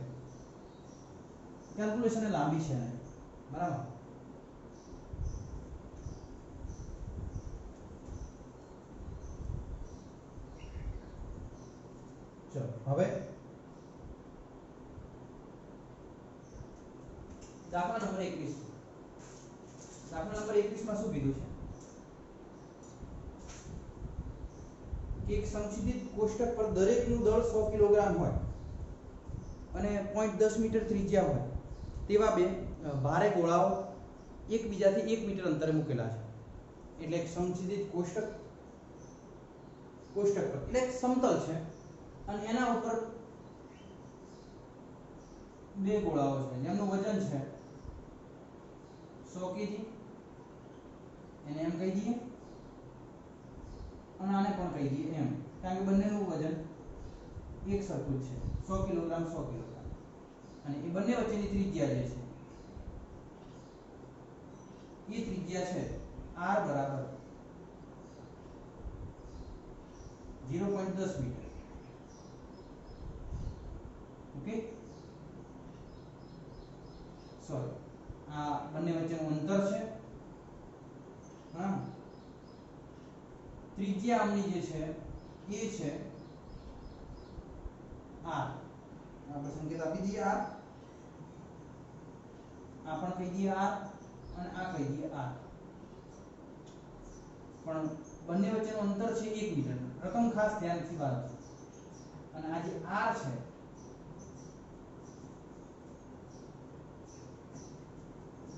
[SPEAKER 1] કેલ્ક્યુલેશન લાંબી છે ને બરાબર ચલો હવે દાખલા નંબર 21 દાખલા નંબર 21 માં શું કીધું છે કે એક સંક્ષિપ્ત કોષ્ટક પર દરેકનું દળ 100 કિલોગ્રામ હોય અને 0.10 મીટર ત્રિજ્યા હોય તેવા બે ભારે ગોળાઓ એકબીજાથી 1 મીટર અંતરે મૂકેલા છે એટલે એક સંક્ષિપ્ત કોષ્ટક પર એટલે એક સમતલ છે અને એના ઉપર બે ગોળાઓ છે જેમનું વજન છે 100 kg એને એમ કહી દઈએ અને આને પણ કહી દઈએ એમ કારણ કે બંનેનું વજન એક સરખું છે 100 કિલોગ્રામ અને એ બંને વચ્ચેની ત્રિજ્યા જે છે એ ત્રિજ્યા છે r બરાબર 0.10 મીટર ઓકે સોરી આ બંને વચ્ચેનું અંતર છે હા ત્રિજ્યા આમની જે છે એ છે r આપણે સંકેત આપી દઈએ r આ પણ કહી દઈએ r અને આ કહી દઈએ r પણ બંને વચ્ચેનું અંતર છે 1 મીટર રકમ ખાસ ધ્યાનથી વાંચો અને આ જે r છે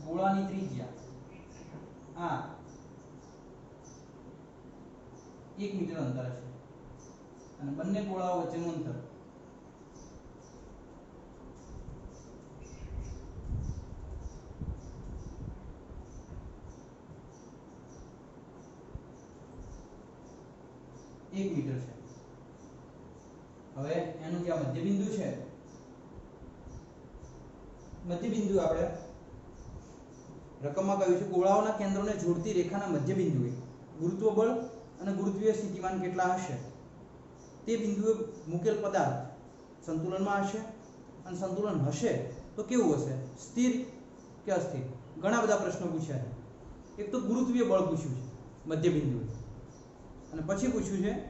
[SPEAKER 1] ગોળાની ત્રિજ્યા આ 1 મીટર અંતર છે અને બંને ગોળાઓ વચ્ચેનું અંતર મીટર છે હવે એનું જે મધ્ય બિંદુ છે મધ્ય બિંદુ આપણે રકમમાં કહ્યું છે ગોળાઓના કેન્દ્રોને જોડતી રેખાના મધ્ય બિંદુએ ગુરુત્વ બળ અને ગુરુત્વીય સ્થિતિમાન કેટલા હશે તે બિંદુએ મૂકેલ પદાર્થ સંતુલનમાં હશે અને સંતુલન હશે તો કેવું હશે સ્થિર કે અસ્થિર ઘણા બધા પ્રશ્નો પૂછ્યા છે એક તો ગુરુત્વીય બળ પૂછ્યું છે મધ્ય બિંદુએ અને પછી પૂછ્યું છે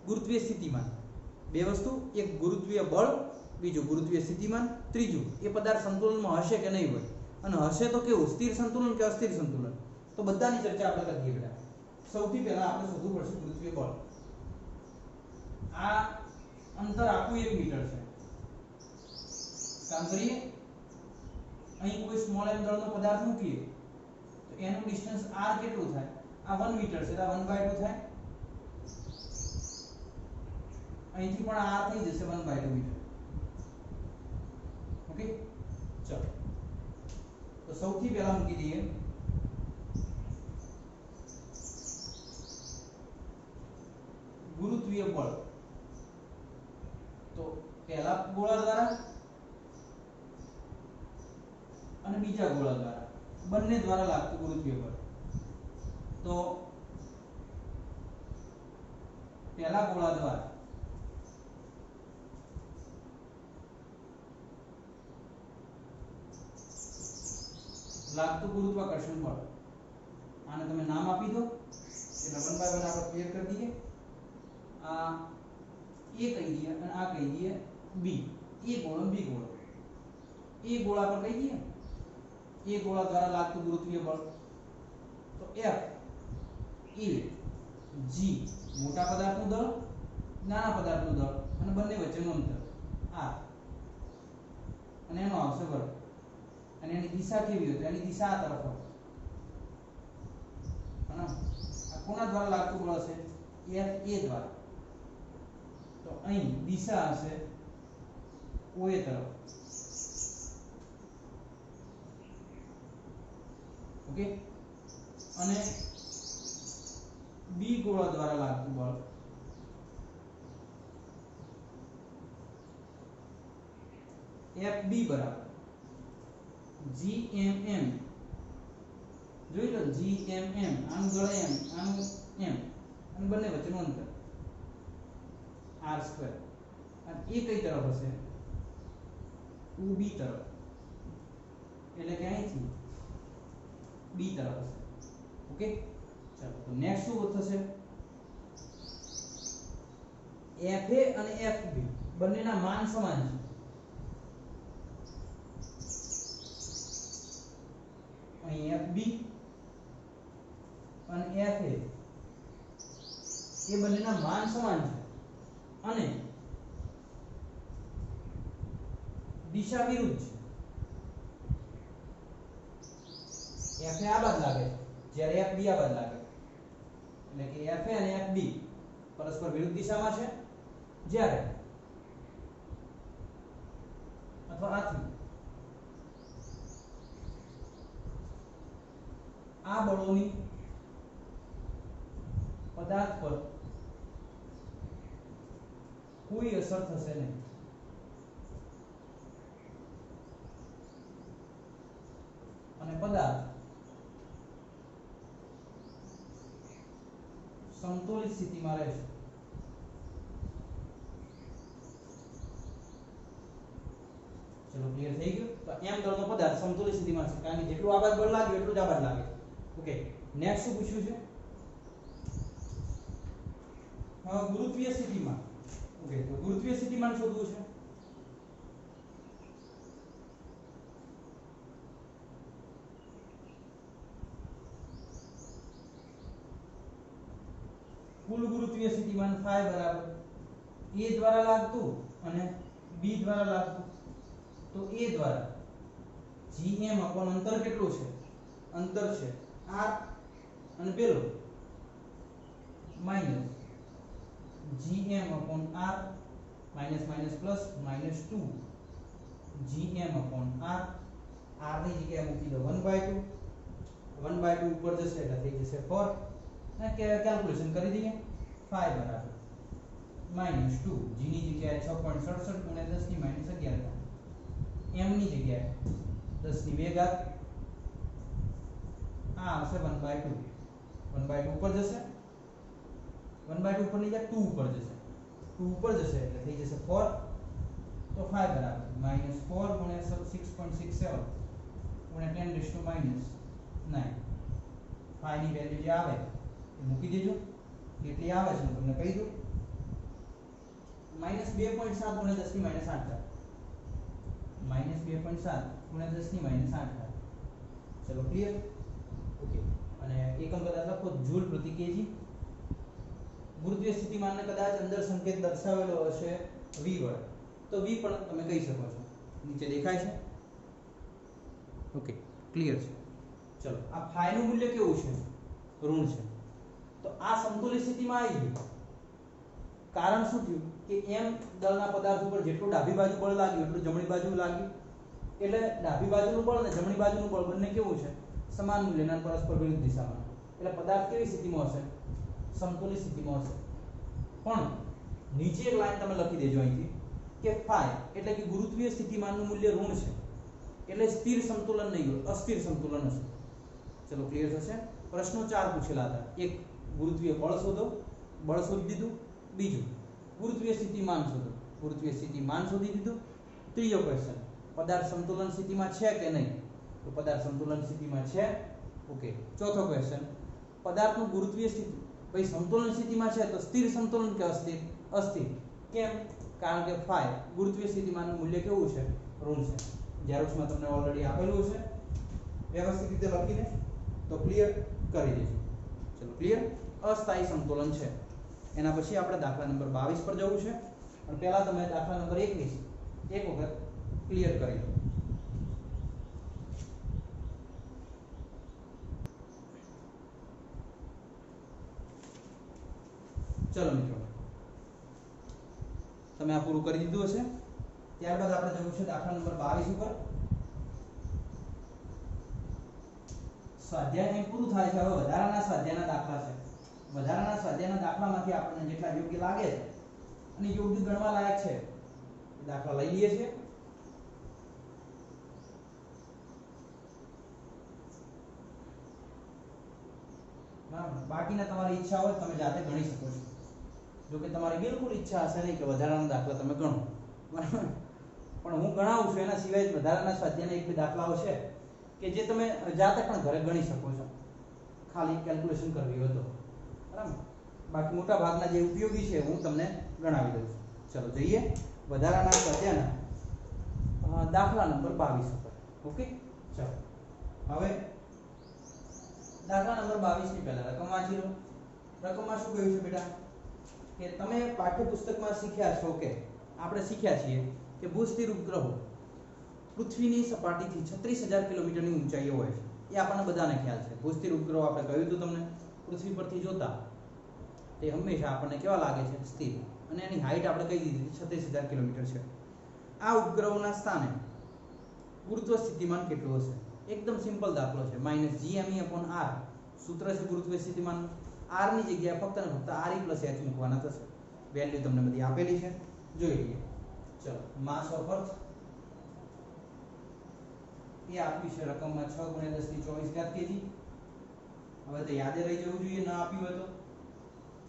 [SPEAKER 1] ગુરુત્વીય સ્થિતિમાન બે વસ્તુ, એક ગુરુત્વીય બળ, બીજું ગુરુત્વીય સ્થિતિમાન, ત્રીજું એ પદાર્થ સંતુલનમાં હશે કે નહીં હોય, અને હશે તો કેવું, સ્થિર સંતુલન કે અસ્થિર સંતુલન. તો બધાની ચર્ચા આપણે કરીએ બેટા. સૌથી પહેલા આપણે શોધવું પડશે ગુરુત્વીય બળ. આ અંતર આખું 1 મીટર છે. કામ કરીએ, અહીં કોઈ સ્મોલ m દળનો પદાર્થ મૂકીએ તો એનું ડિસ્ટન્સ r કેટલું થાય? આ 1 મીટર છે, આ 1/2 થાય. અહીંથી પણ r થઈ જશે 1/2 મીટર. ઓકે, ચલો તો સૌથી પહેલા મૂકી દઈએ ગુરુત્વીય બળ. તો પહેલા ગોળા દ્વારા અને બીજા ગોળા દ્વારા, બંને દ્વારા લાગતું ગુરુત્વીય બળ. તો પહેલા ગોળા દ્વારા લાગતું ગુરુત્વાકર્ષણ બળ, આને તમે નામ આપી દો એટલે 1/1 આપણે ક્લિયર કરી દઈએ. આ a કહી દઈએ અને આ કહી દઈએ b. a ગોળો b ગોળો. a ગોળા પર કહી દઈએ a ગોળા દ્વારા લાગતું ગુરુત્વીય બળ. તો F એ g મોટા પદાર્થનું દળ, નાના પદાર્થનું દળ અને બંને વચ્ચેનું અંતર r, અને એનો આવશે વર્ગ. અને એની દિશા કેવી હોય? તો એની દિશા આ તરફ હોય. અને આ કોના દ્વારા લાગતું બળ હશે? F a દ્વારા. તો અહીં દિશા હશે OA તરફ. ઓકે, અને b ગોળા દ્વારા લાગતું બળ FB બરાબર GMM. જોઈ લો, GMM, આનું દળ m, આનું m, અને બંને વચ્ચેનું અંતર r2. અને એ કઈ તરફ હશે? OB તરફ. એટલે કે અહીંથી b તરફ હશે. ઓકે, ચાલો તો નેક્સ્ટ શું થશે? FA અને FB બંનેના માન સમાન છે. અહીં FB અને FA એ બંનેના માન સમાન છે અને દિશા વિરુદ્ધ છે. FA આ બાજુ લાગે જ્યારે FB આ બાજુ લાગે. એટલે કે FA અને FB પરસ્પર વિરુદ્ધ દિશામાં છે. જ્યારે અથવા આથી આ બળોની પદાર્થ પર કોઈ અસર થશે નહીં. અને પદાર્થ સમતોલિત સ્થિતિમાં રહેશે. ચલો ક્લિયર થઈ ગયું? તો m દળનો પદાર્થ સમતોલિત સ્થિતિમાં છે, કારણ કે જેટલું આ બાજુ બળ લાગ્યું એટલું જ આ બાજુ લાગે. ઓકે, નેક્સ્ટ શું પૂછ્યું છે? ગુરુત્વીય સ્થિતિમાન. ઓકે, તો ગુરુત્વીય સ્થિતિમાન શોધવું છે. કુલ ગુરુત્વીય સ્થિતિમાન phi બરાબર a દ્વારા લાગતું અને b દ્વારા લાગતું. તો a દ્વારા gm અપોન અંતર કેટલું છે? અંતર છે r, અને પેલો minus gm upon r, minus minus plus minus 2 gm upon r. r ની જગ્યાએ મૂકી દો 1/2. 1/2 ઉપર જશે એટલે થઈ જશે 4. અને કેલ્ક્યુલેશન કરી દઈએ. phi બરાબર માઈનસ 2 g ની જગ્યાએ 6.67 ગુણ્યા 10 ની માઈનસ 11 m ની જગ્યાએ 10 ની 2 ઘાત. આ આવશે 1/2. 1/2 ઉપર જશે, 1/2 ઉપર ની જગ્યાએ 2 ઉપર જશે, 2 ઉપર જશે એટલે થઈ જશે 4. તો phi બરાબર -4 ગુણ્યા 6.67 ગુણ્યા 10 રેઝ ટુ -9. phi ની વેલ્યુ જે આવે એ મૂકી દેજો. કેટલી આવે છે હું તમને કહી દઉં. -2.7 × 10 ની -8 થાય -2.7 × 10 ની -8 થાય ચલો ક્લિયર ઓકે અને એકમ કદાચ લખો જૂલ પ્રતિ કેજી ગુરુત્વીય સ્થિતિમાનને કદાચ અંદર સંકેત દર્શાવેલો હશે v વડે તો v પણ તમે કહી શકો છો નીચે દેખાય છે ઓકે ક્લિયર છે ચલો આ ફાઈ નું મૂલ્ય કેવું છે ઋણ છે તો આ સમતુલિત સ્થિતિમાં આવી ગયું કારણ શું થયું કે m દળના પદાર્થ ઉપર જેટલું ડાબી બાજુ બળ લાગ્યું એટલું જમણી બાજુ લાગ્યું એટલે ડાબી બાજુનું બળ અને જમણી બાજુનું બળ બંને કેવું છે સમાન મૂલ્યના પરસ્પર વિરુદ્ધ દિશામાં એટલે પદાર્થ કેવી સ્થિતિમાં હશે સમતુલિત સ્થિતિમાં હશે પણ નીચે એક લાઈન તમે લખી દેજો અહીંથી કે ફાઈ એટલે કે ગુરુત્વીય સ્થિતિમાનનું મૂલ્ય ઋણ છે એટલે સ્થિર સંતુલન નહીં હોય અસ્થિર સંતુલન હશે ચલો ક્લિયર થશે પ્રશ્નો 4 પૂછેલા હતા એક ગુરુત્વીય બળ શોધો બળ શોધી દીધું બીજું ગુરુત્વીય સ્થિતિમાન શોધો ગુરુત્વીય સ્થિતિમાન શોધી દીધું ત્રીજો ક્વેશ્ચન પદાર્થ સંતુલન સ્થિતિમાં છે કે નહીં તો પદાર્થ સંતુલન સ્થિતિમાં છે ઓકે ચોથો ક્વેશ્ચન પદાર્થનું ગુરુત્વીય સ્થિતિ ભાઈ સંતુલન સ્થિતિમાં છે તો સ્થિર સંતુલન કે અસ્થિર અસ્થિર કેમ કારણ કે ફાઈ ગુરુત્વીય સ્થિતિમાનનું મૂલ્ય કેવું છે ઋણ છે ઝેરોક્સમાં તમને ઓલરેડી આપેલું છે વ્યવસ્થિત રીતે લખીને તો ક્લિયર કરી દેજો ચલો ક્લિયર અસ્થાયી સંતુલન છે એના પછી આપણે દાખલા નંબર 22 પર જવું છે અને પહેલા તમે દાખલા નંબર 21 એક વખત ક્લિયર કરી લો ચલો મિત્રો તમે આ પૂરું કરી દીધું હશે ત્યારબાદ આપણે જવું છે દાખલા નંબર 22 ઉપર સ્વાધ્યાય અહીં પૂરું થાય છે હવે વધારાના સ્વાધ્યાયના દાખલા છે વધારાના સ્વાધ્યાયના દાખલામાંથી આપણને જેટલા યોગ્ય લાગે છે અને યોગ્ય ગણવા લાયક છે એ દાખલા લઈ લઈએ છીએ બરાબર બાકીના તમારી ઈચ્છા હોય તમે જાતે ગણી શકો છો જો કે તમારી બિલકુલ ઈચ્છા હશે નહીં કે વધારાના દાખલા તમે ગણો બરાબર પણ હું ગણાવું છું એના સિવાય વધારાના સ્વાધ્યાયના એક બે દાખલાઓ છે કે જે તમે જાતે પણ ઘરે ગણી શકો છો ખાલી કેલ્ક્યુલેશન કરવી હોય તો બરાબર બાકી મોટા ભાગના જે ઉપયોગી છે હું તમને ગણાવી દઉં છું ચલો જઈએ વધારાના સ્વાધ્યાયના દાખલા નંબર 22 ઉપર ઓકે ચલો હવે દાખલા નંબર 22 ની પહેલા રકમ વાંચી લો રકમમાં શું કહ્યું છે બેટા કે તમે પાઠ્યપુસ્તકમાં શીખ્યા છો કે આપણે શીખ્યા છીએ કે ભૂસ્થિર ઉપગ્રહો પૃથ્વીની સપાટીથી 36000 કિલોમીટરની ઊંચાઈએ હોય છે એ આપણને બધાને ખ્યાલ છે ભૂસ્થિર ઉપગ્રહો આપણે કહ્યું હતું તમને પૃથ્વી પરથી જોતા તે હંમેશા આપણને કેવા લાગે છે સ્થિર અને એની હાઈટ આપણે કહી દીધી 36000 કિલોમીટર છે આ ઉપગ્રહોના સ્થાને ગુરુત્વ સ્થિતિમાન કેટલું હશે એકદમ સિમ્પલ દાખલો છે -gme/r સૂત્ર છે ગુરુત્વ સ્થિતિમાન r ની જગ્યાએ ફક્ત ને ફક્ત re + h મૂકવાના થશે વેલ્યુ તમને બધી આપેલી છે જોઈ લઈએ ચલો માસ ઓફ અર્થ એ આપ્યું છે રકમમાં 6 × 10⁻²4 kg હવે તો યાદ રહી જવું જોઈએ ના આપ્યું હોય તો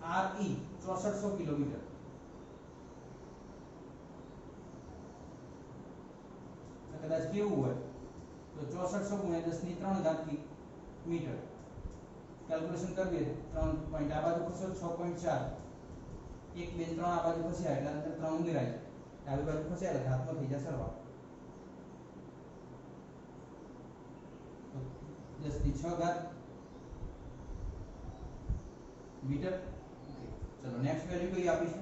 [SPEAKER 1] re 6400 કિલોમીટર કદાચ કેવું હોય તો 6400 × 10⁻³ મીટર કેલ્ક્યુલેશન કરીએ 3 આ બાજુ ખસો 6.4 1 2 3 આ બાજુ ખસ્યા એટલે અંદર 3 ઉમેરાય ડાબી બાજુ ખસ્યા એટલે હાથમાં થઈ જાય સરવાળો 10⁶ મીટર ઓકે ચલો નેક્સ્ટ વેલ્યુ કઈ આપી છે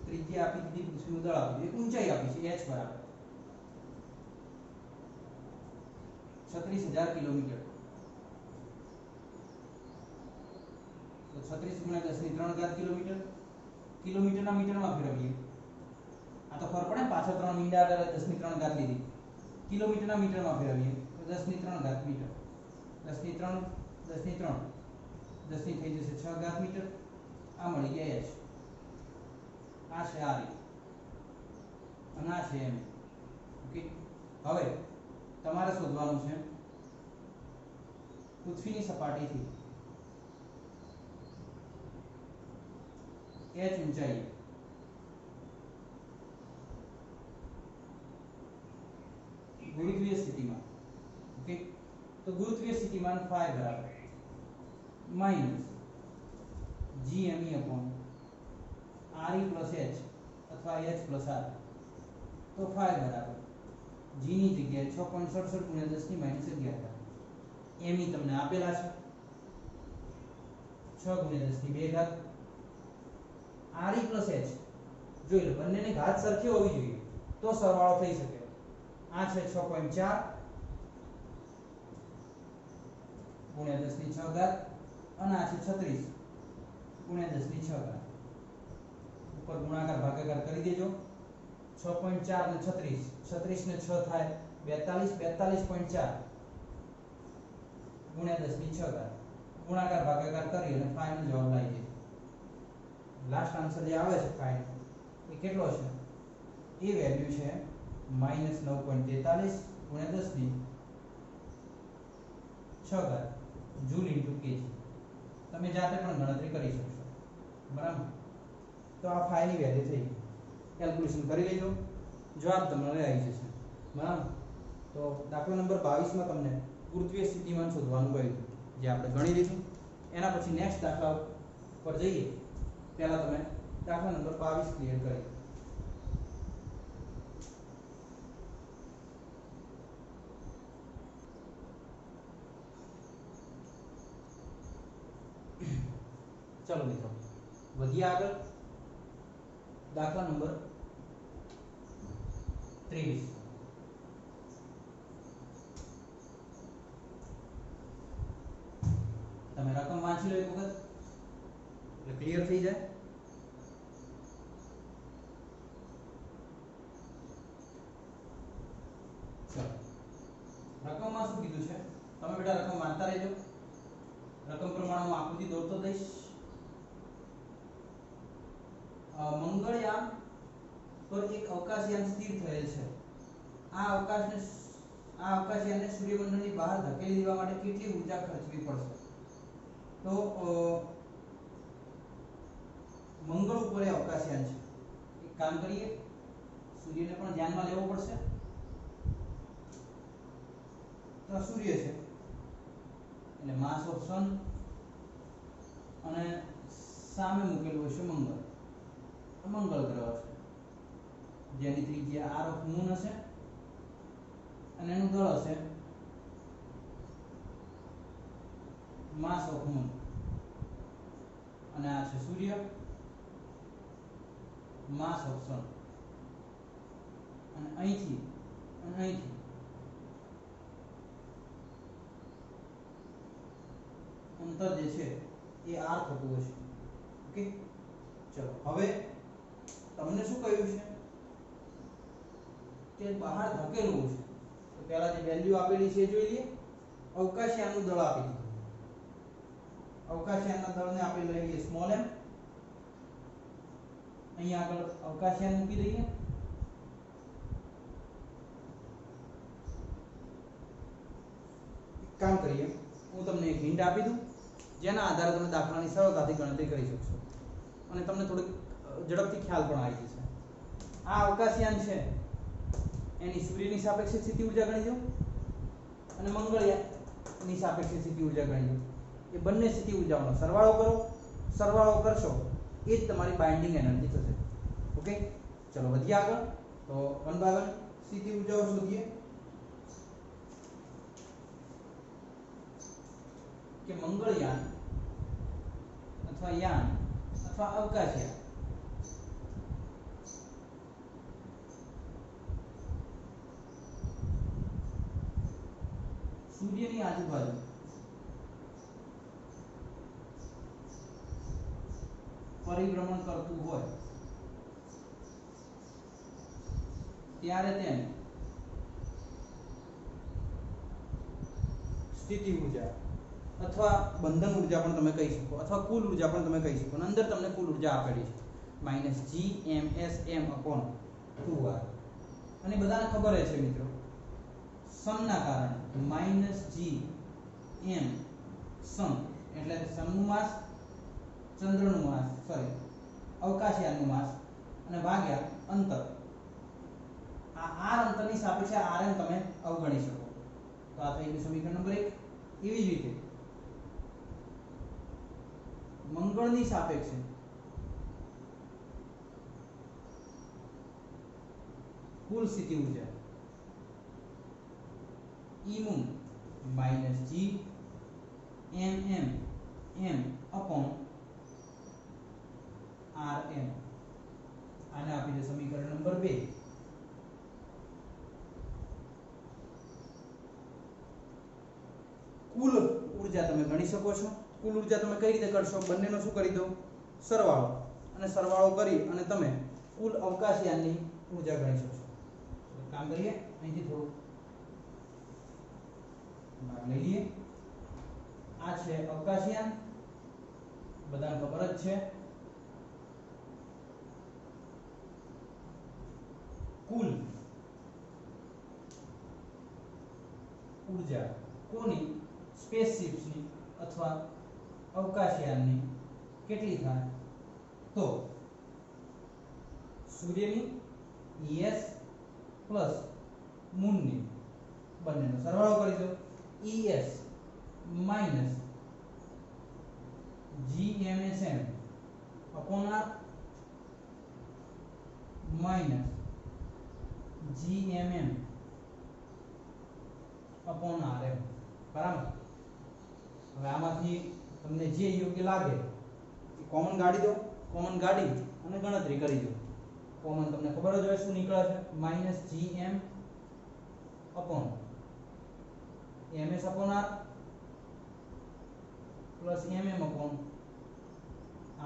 [SPEAKER 1] ત્રિજ્યા આપી દીધી પૃથ્વીનું દળ આપી દીધું ઊંચાઈ આપી છે h બરાબર 36000 કિલોમીટર તો 36 × 10⁻³ કિલોમીટર કિલોમીટરના મીટરમાં ફેરવીએ આ તો ખબર પડે પાછળ 3 મીંડા આગળ 10⁻³ લીધી કિલોમીટરના મીટરમાં ફેરવીએ તો 10⁻³ મીટર 10⁻³ 10⁻³ 10 ની થઈ જશે 6 મીટર આ મળી ગયા h આ છે r અને આ છે m ઓકે હવે તમારે શોધવાનું છે પૃથ્વીની સપાટીથી h ઊંચાઈ ગુરુત્વીય સ્થિતિમાં ઓકે તો ગુરુત્વીય સ્થિતિમાન phi બરાબર GME upon RE plus H अथवा H प्लस R तो फाई बराबर G ની જગ્યાએ 6.67 ગુણ્યા 10 ની માઈનસ 11 ME તમને આપેલા છે 6 ગુણ્યા 10 ની 2 ઘાત RE પ્લસ H જોઈ લો બંનેની ઘાત સરખી હોવી જોઈએ તો સરવાળો થઈ શકે આ છે 6.4 ગુણ્યા 10 ની 6 ઘાત અને આ છે 36 ગુણ્યા 10 ની 6 ઘાત ઉપર ગુણાકાર ભાગાકાર કરી દેજો 6.4 ને 36 36 ને 6 થાય 42 42.4 ગુણ્યા 10 ની 6 ઘાત ગુણાકાર ભાગાકાર કરી અને ફાઈનલ જવાબ લાવી દે લાસ્ટ આન્સર જે આવે છે ફાઈનલ એ કેટલો છે એ વેલ્યુ છે -9.43 ગુણ્યા 10 ની 6 ઘાત જૂલ ઇન્ટુ કેજી તમે જાતે પણ ગણતરી કરી શકશો બરાબર તો આ ફાઈની વેલ્યુ થઈ કેલ્ક્યુલેશન કરી લેજો જવાબ તમારે આવી જશે બરાબર તો દાખલા નંબર 22 માં તમને ગુરુત્વીય સ્થિતિમાન શોધવાનું કહ્યું જે આપણે ગણી લીધું એના પછી નેક્સ્ટ દાખલા પર જઈએ પહેલા તમે દાખલા નંબર 22 ક્લિયર કરી चलो मित्रों वधिए आगळ दाखला नंबर 23 તમે રકમ વાંચી લો એક વખત એટલે ક્લિયર થઈ જાય ચલો રકમમાં શું કીધું છે તમે બેટા રકમ વાંચતા રહેજો રકમ પ્રમાણે હું આકૃતિ દોરતો જઈશ મંગળયાન પર એક અવકાશયાન સ્થિર થયેલ છે આ અવકાશયાનને સૂર્યમંડળની બહાર ધકેલી દેવા માટે કેટલી ઊર્જા ખર્ચવી પડશે તો મંગળ ઉપર અવકાશયાન છે એક કામ કરીએ સૂર્યને પણ ધ્યાનમાં લેવો પડશે તો સૂર્ય છે એટલે માસ ઓફ સન અને સામે મૂકેલું હશે મંગળ મંગળ ગ્રહ છે જેની ત્રિજ્યા r ઓફ મૂન હશે અને એનું દળ હશે માસ ઓફ મૂન અને આ છે સૂર્ય માસ ઓફ સન અને અહીંથી અંતર જે છે એ r થતું હશે ઓકે ચલો હવે તમને શું કહ્યું છે કે બહાર ધકેલવું છે તો પહેલા જે વેલ્યુ આપેલી છે એ જોઈ લઈએ અવકાશયાનનું દળ આપી દીધું અવકાશયાનના દળને આપણે લઈએ સ્મોલ m અહીંયા આગળ અવકાશયાન મૂકી દઈએ કામ કરીએ હું તમને એક હિન્ટ આપી દઉં જેના આધારે તમે દાખલાની સરળતાથી ગણતરી કરી શકશો અને તમને થોડીક ઝડપથી ખ્યાલ પણ આવી જશે આ અવકાશયાન છે એની સૂર્યની સાપેક્ષે સ્થિતિ ઊર્જા ગણી દો અને મંગળયાનની સાપેક્ષે સ્થિતિ ઊર્જા ગણી દો એ બંને સ્થિતિ ઊર્જાઓનો સરવાળો કરશો એ જ તમારી બાઇન્ડિંગ એનર્જી થશે ઓકે ચલો વધીએ આગળ તો 1 બાય 1 સ્થિતિ ઊર્જાઓ શોધીએ કે મંગળયાન અથવા યાન અથવા અવકાશયાન સૂર્યની આજુબાજુ પરિભ્રમણ કરતું હોય ત્યારે તેને સ્થિતિ ઊર્જા અથવા બંધન ઊર્જા પણ તમે કહી શકો અથવા કુલ ઊર્જા પણ તમે કહી શકો અંદર તમને કુલ ઊર્જા આપેલી છે -GMSM/2r અને બધાને ખબર છે મિત્રો સનના કારણે -GM સન એટલે સનનું માસ ચંદ્રનું માસ સોરી અવકાશયાનનું માસ અને ભાગ્યા અંતર આ r અંતરની સાપેક્ષે rm તમે અવગણી શકો તો આ થઈ ગયું સમીકરણ નંબર 1 એવી જ રીતે મંગળની સાપેક્ષે કુલ સ્થિતિ ઊર્જા E moon minus G m upon rm આને આપી દે સમીકરણ નંબર 2। કુલ ઊર્જા તમે ગણી શકો છો। કુલ ઊર્જા તમે કઈ રીતે કરશો? બંનેનો શું કરી દો? સરવાળો, અને સરવાળો કરી અને તમે કુલ અવકાશયાનની ઊર્જા ગણી શકશો। કામ કરીએ, અહીંથી થોડું ભાગ લઈ લઈએ। આ છે અવકાશયાન, બધાને ખબર જ છે। કુલ ઊર્જા કોની? સ્પેસશિપ્સની અથવા અવકાશયાનની કેટલી થાય? તો સૂર્યની ES પ્લસ મૂનની બંનેનો સરવાળો કરી દો। ES minus GMSM upon R minus GMM upon RM बराबर। હવે આમાંથી તમને જે યોગ્ય લાગે એ કોમન ગાડી દો, કોમન ગાડી અને ગણતરી કરી દો। કોમન તમને ખબર જ હોય શું નીકળે છે? Minus GM upon MS upon R plus MM upon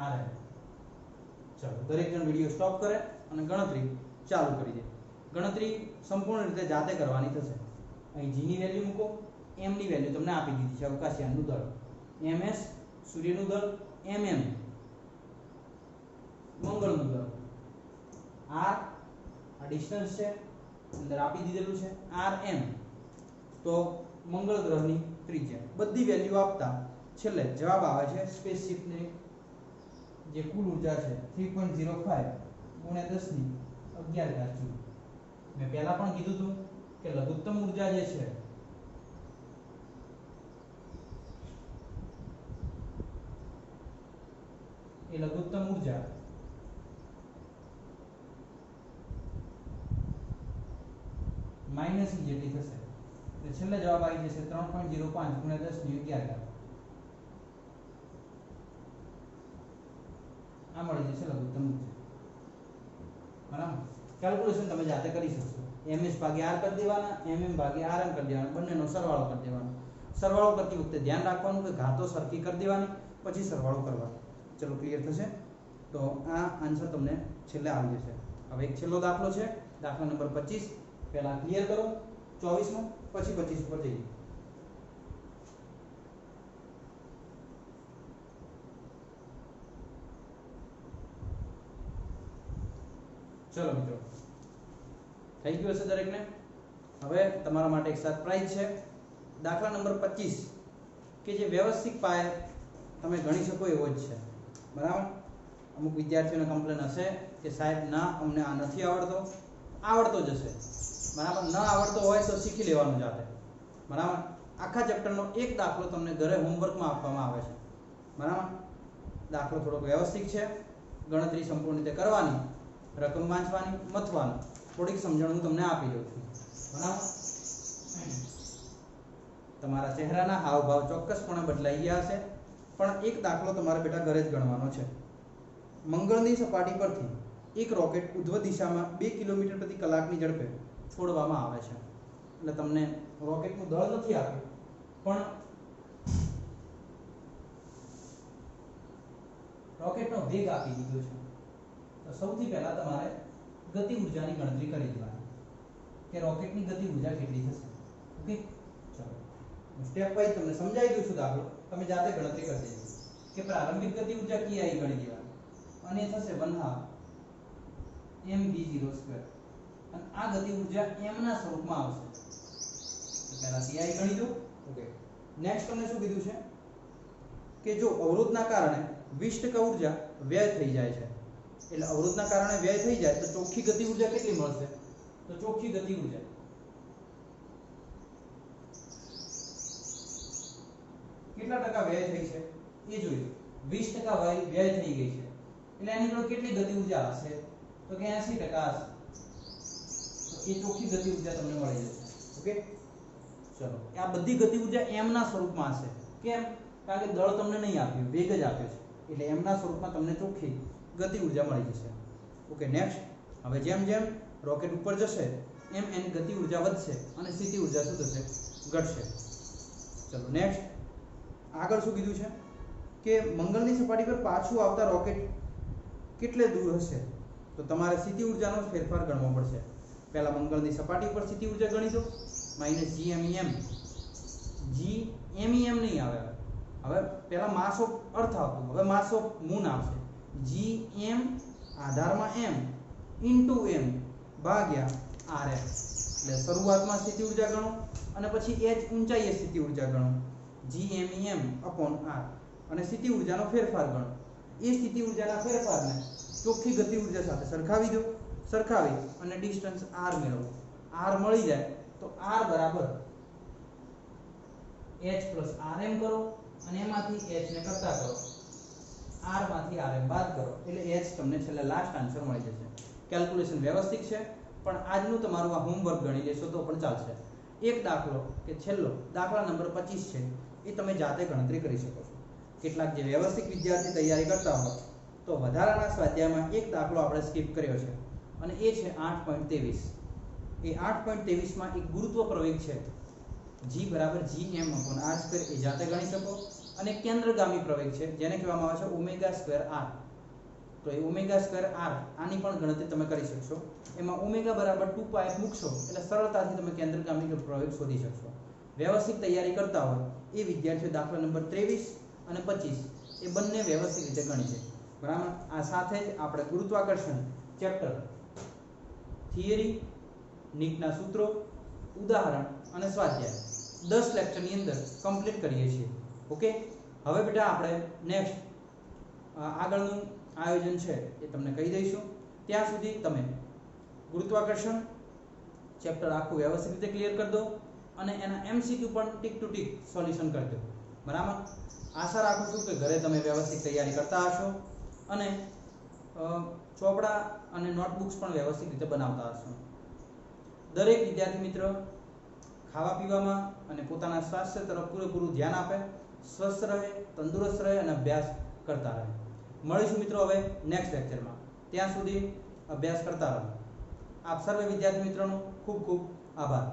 [SPEAKER 1] RM। चलो दरेक जण विडियो स्टॉप करे અને ગણતરી ચાલુ કરી દે। ગણતરી સંપૂર્ણ રીતે જાતે કરવાની થશે। અહીં g ની વેલ્યુ મૂકો, m ની વેલ્યુ તમને આપી દીધી છે અવકાશયાનનું દળ, ms સૂર્યનું દળ, mm મંગળનું દળ, r આ ડિસ્ટન્સ છે અંદર આપી દીધેલું છે, rm તો મંગળ ગ્રહની ત્રિજ્યા। બધી વેલ્યુ આપતા છેલ્લે જવાબ આવે છે સ્પેસશિપની જે કુલ ઊર્જા છે 3.05 ગુણ્યા 10 ની 11 ઘાત જૂલ। મેં પહેલા પણ કીધું હતું કે લઘુત્તમ ઊર્જા જે છે એ લઘુત્તમ ઊર્જા માઈનસ ની જેટલી થશે, એટલે છેલ્લે જવાબ આવી જશે 3.05 ગુણ્યા 10 ની 11 ઘાત। આ મળી જશે લઘુત્તમ ઊર્જા, બરાબર। કેલ્ક્યુલેશન તમે જાતે કરી શકશો। ms ભાગ્યા r કરી દેવાના, mm ભાગ્યા rm કરી દેવાના, બંનેનો સરવાળો કરી દેવાનો। સરવાળો કરતી વખતે ધ્યાન રાખવાનું કે ઘાતો સરખી કરી દેવાની પછી સરવાળો કરવાનો। ચલો ક્લિયર થશે? તો આ આન્સર તમને છેલ્લે આવી જશે। હવે એક છેલ્લો દાખલો છે, દાખલા નંબર 25। પહેલા ક્લિયર કરો 24 નો, પછી 25 પર જઈએ। ચલો મિત્રો, થઈ ગયું હશે દરેકને? હવે તમારા માટે એક સરપ્રાઈઝ છે। દાખલા નંબર 25 કે જે વ્યવસ્થિત પાયે તમે ગણી શકો એવો જ છે, બરાબર। અમુક વિદ્યાર્થીઓને કમ્પ્લેન હશે કે સાહેબ ના અમને આ નથી આવડતો। આવડતો જ હશે, બરાબર। ન આવડતો હોય તો શીખી લેવાનું જાતે, બરાબર। આખા ચેપ્ટરનો એક દાખલો તમને ઘરે હોમવર્કમાં આપવામાં આવે છે, બરાબર। દાખલો થોડોક વ્યવસ્થિત છે, ગણતરી સંપૂર્ણ રીતે કરવાની, રકમ વાંચવાની, મથવાનું, થોડીક સમજણ હું તમને આપી દઉં છું, બરાબર। તમારા ચહેરાના હાવભાવ ચોક્કસપણે બદલાઈ ગયા હશે, પણ એક દાખલો તમારે બેટા ઘરે જ ગણવાનો છે। મંગળની સપાટી પરથી એક રોકેટ ઉધ્વ દિશામાં 2 કિલોમીટર પ્રતિ કલાકની ઝડપે છોડવામાં આવે છે। એટલે તમને રોકેટનું દળ નથી આપ્યું, પણ રોકેટનો વેગ આપી દીધો છે। તો સૌથી પહેલા તમારે ગતિ ઊર્જાની ગણતરી કરી દેવાની કે રોકેટની ગતિ ઊર્જા કેટલી થશે। ઓકે, ચલો સ્ટેપ વાઇઝ તમને સમજાવી દઉં છું દાખલો, તમે જાતે ગણતરી કરી દેજો કે પ્રારંભિક ગતિ ઊર્જા કી આવી ગણી દેવાની, અને થશે 1/2 mv0 સ્ક્વેર, અને આ ગતિ ઊર્જા m ના સ્વરૂપમાં આવશે। તો પહેલા pi ગણી દો। ઓકે, નેક્સ્ટ તમને શું કીધું છે કે જો અવરોધના કારણે 20% ઊર્જા વ્યય થઈ જાય છે, એટલે અવરોધના કારણે વ્યય થઈ જાય તો ચોખ્ખી ગતિ ઊર્જા કેટલી મળશે? તો ચોખ્ખી ગતિ ઊર્જા કેટલા ટકા વ્યય થઈ છે એ જોઈશું। 20% વ્યય થઈ ગઈ છે એટલે એની જોડે કેટલી ગતિ ઊર્જા હશે તો કે 80% હશે તો એ ચોખ્ખી ગતિ ઊર્જા તમને મળી જશે ઓકે ચલો આ બધી ગતિ ઊર્જા m ના સ્વરૂપમાં હશે કેમ કારણ કે દળ તમને નહીં આપ્યું વેગ જ આપ્યો છે એટલે m ના સ્વરૂપમાં તમને ચોખ્ખી ગતિ ઊર્જા મળી જશે ઓકે નેક્સ્ટ હવે જેમ જેમ રોકેટ ઉપર જશે એમ એની ગતિ ઊર્જા વધશે અને સ્થિતિ ઊર્જા શું થશે ઘટશે ચલો નેક્સ્ટ આગળ શું કીધું છે કે મંગળની સપાટી પર પાછું આવતા રોકેટ કેટલે દૂર હશે તો તમારે સ્થિતિ ઊર્જાનો ફેરફાર ગણવો પડશે પહેલા મંગળની સપાટી પર સ્થિતિ ઊર્જા ગણી દો -gmem gmem નહીં આવે હવે પહેલા માસ ઓફ અર્થ આવતું હવે માસ ઓફ મૂન આવશે gm આધારમાં m ઇન્ટુ m ભાગ્યા rm એટલે શરૂઆતમાં સ્થિતિ ઊર્જા ગણો અને પછી h ઊંચાઈએ સ્થિતિ ઊર્જા ગણો gmem અપોન r અને સ્થિતિ ઊર્જાનો ફેરફાર ગણો એ સ્થિતિ ઊર્જાના ફેરફારને ચોખ્ખી ગતિ ઊર્જા સાથે સરખાવી દો સરખાવી અને ડિસ્ટન્સ r મેળવો r મળી જાય તો r બરાબર h plus rm કરો અને એમાંથી h ને કરતા કરો r માંથી rm બાદ કરો એટલે h તમને છેલ્લે લાસ્ટ આન્સર મળી જશે કેલ્ક્યુલેશન વ્યવસ્થિત છે પણ આજનું તમારું આ હોમવર્ક ગણી લેશો તો પણ ચાલશે એક દાખલો કે છેલ્લો દાખલા નંબર 25 છે એ તમે જાતે ગણતરી કરી શકો છો કેટલાક જે વ્યવસ્થિત વિદ્યાર્થી તૈયારી કરતા હોય તો વધારાના સ્વાધ્યાયમાં એક દાખલો આપણે સ્કીપ કર્યો છે અને એ છે 8.23 એ 8.23 માં એક ગુરુત્વ પ્રવેગ છે g બરાબર gm upon r² એ જાતે ગણી શકો અને કેન્દ્રગામી પ્રવેગ છે જેને કહેવામાં આવે છે ω²r તો એ ω²r આની પણ ગણતરી તમે કરી શકશો એમાં ω બરાબર 2πf મૂકશો એટલે સરળતાથી તમે કેન્દ્રગામી પ્રવેગ શોધી શકશો વ્યવસ્થિત તૈયારી કરતા હોય એ વિદ્યાર્થીઓ દાખલા નંબર 23 અને 25 એ બંને વ્યવસ્થિત રીતે ગણી છે બરાબર આ સાથે જ આપણે ગુરુત્વાકર્ષણ ચેપ્ટર થિયરી નીટના સૂત્રો ઉદાહરણ અને સ્વાધ્યાય 10 લેક્ચરની અંદર કમ્પ્લીટ કરીએ છીએ ઓકે હવે બેટા આપણે નેક્સ્ટ આગળનું આયોજન છે એ તમને કહી દઈશું ત્યાં સુધી તમે ગુરુત્વાકર્ષણ ચેપ્ટર આખું વ્યવસ્થિત રીતે ક્લિયર કરી દો અને એના એમસીક્યુ પણ ટીક ટુ ટીક સોલ્યુશન કરી દો બરાબર આશા રાખું છું કે ઘરે તમે વ્યવસ્થિત તૈયારી કરતા હશો અને ચોપડા અને નોટબુક્સ પણ વ્યવસ્થિત રીતે બનાવતા હશો દરેક વિદ્યાર્થી મિત્ર ખાવા પીવામાં અને પોતાના સ્વાસ્થ્ય તરફ પૂરેપૂરું ધ્યાન આપે સ્વસ્થ રહે તંદુરસ્ત રહે અને અભ્યાસ કરતા રહે મળીશું મિત્રો હવે નેક્સ્ટ લેક્ચરમાં ત્યાં સુધી અભ્યાસ કરતા રહો આપ સર્વે વિદ્યાર્થી મિત્રોનો ખૂબ ખૂબ આભાર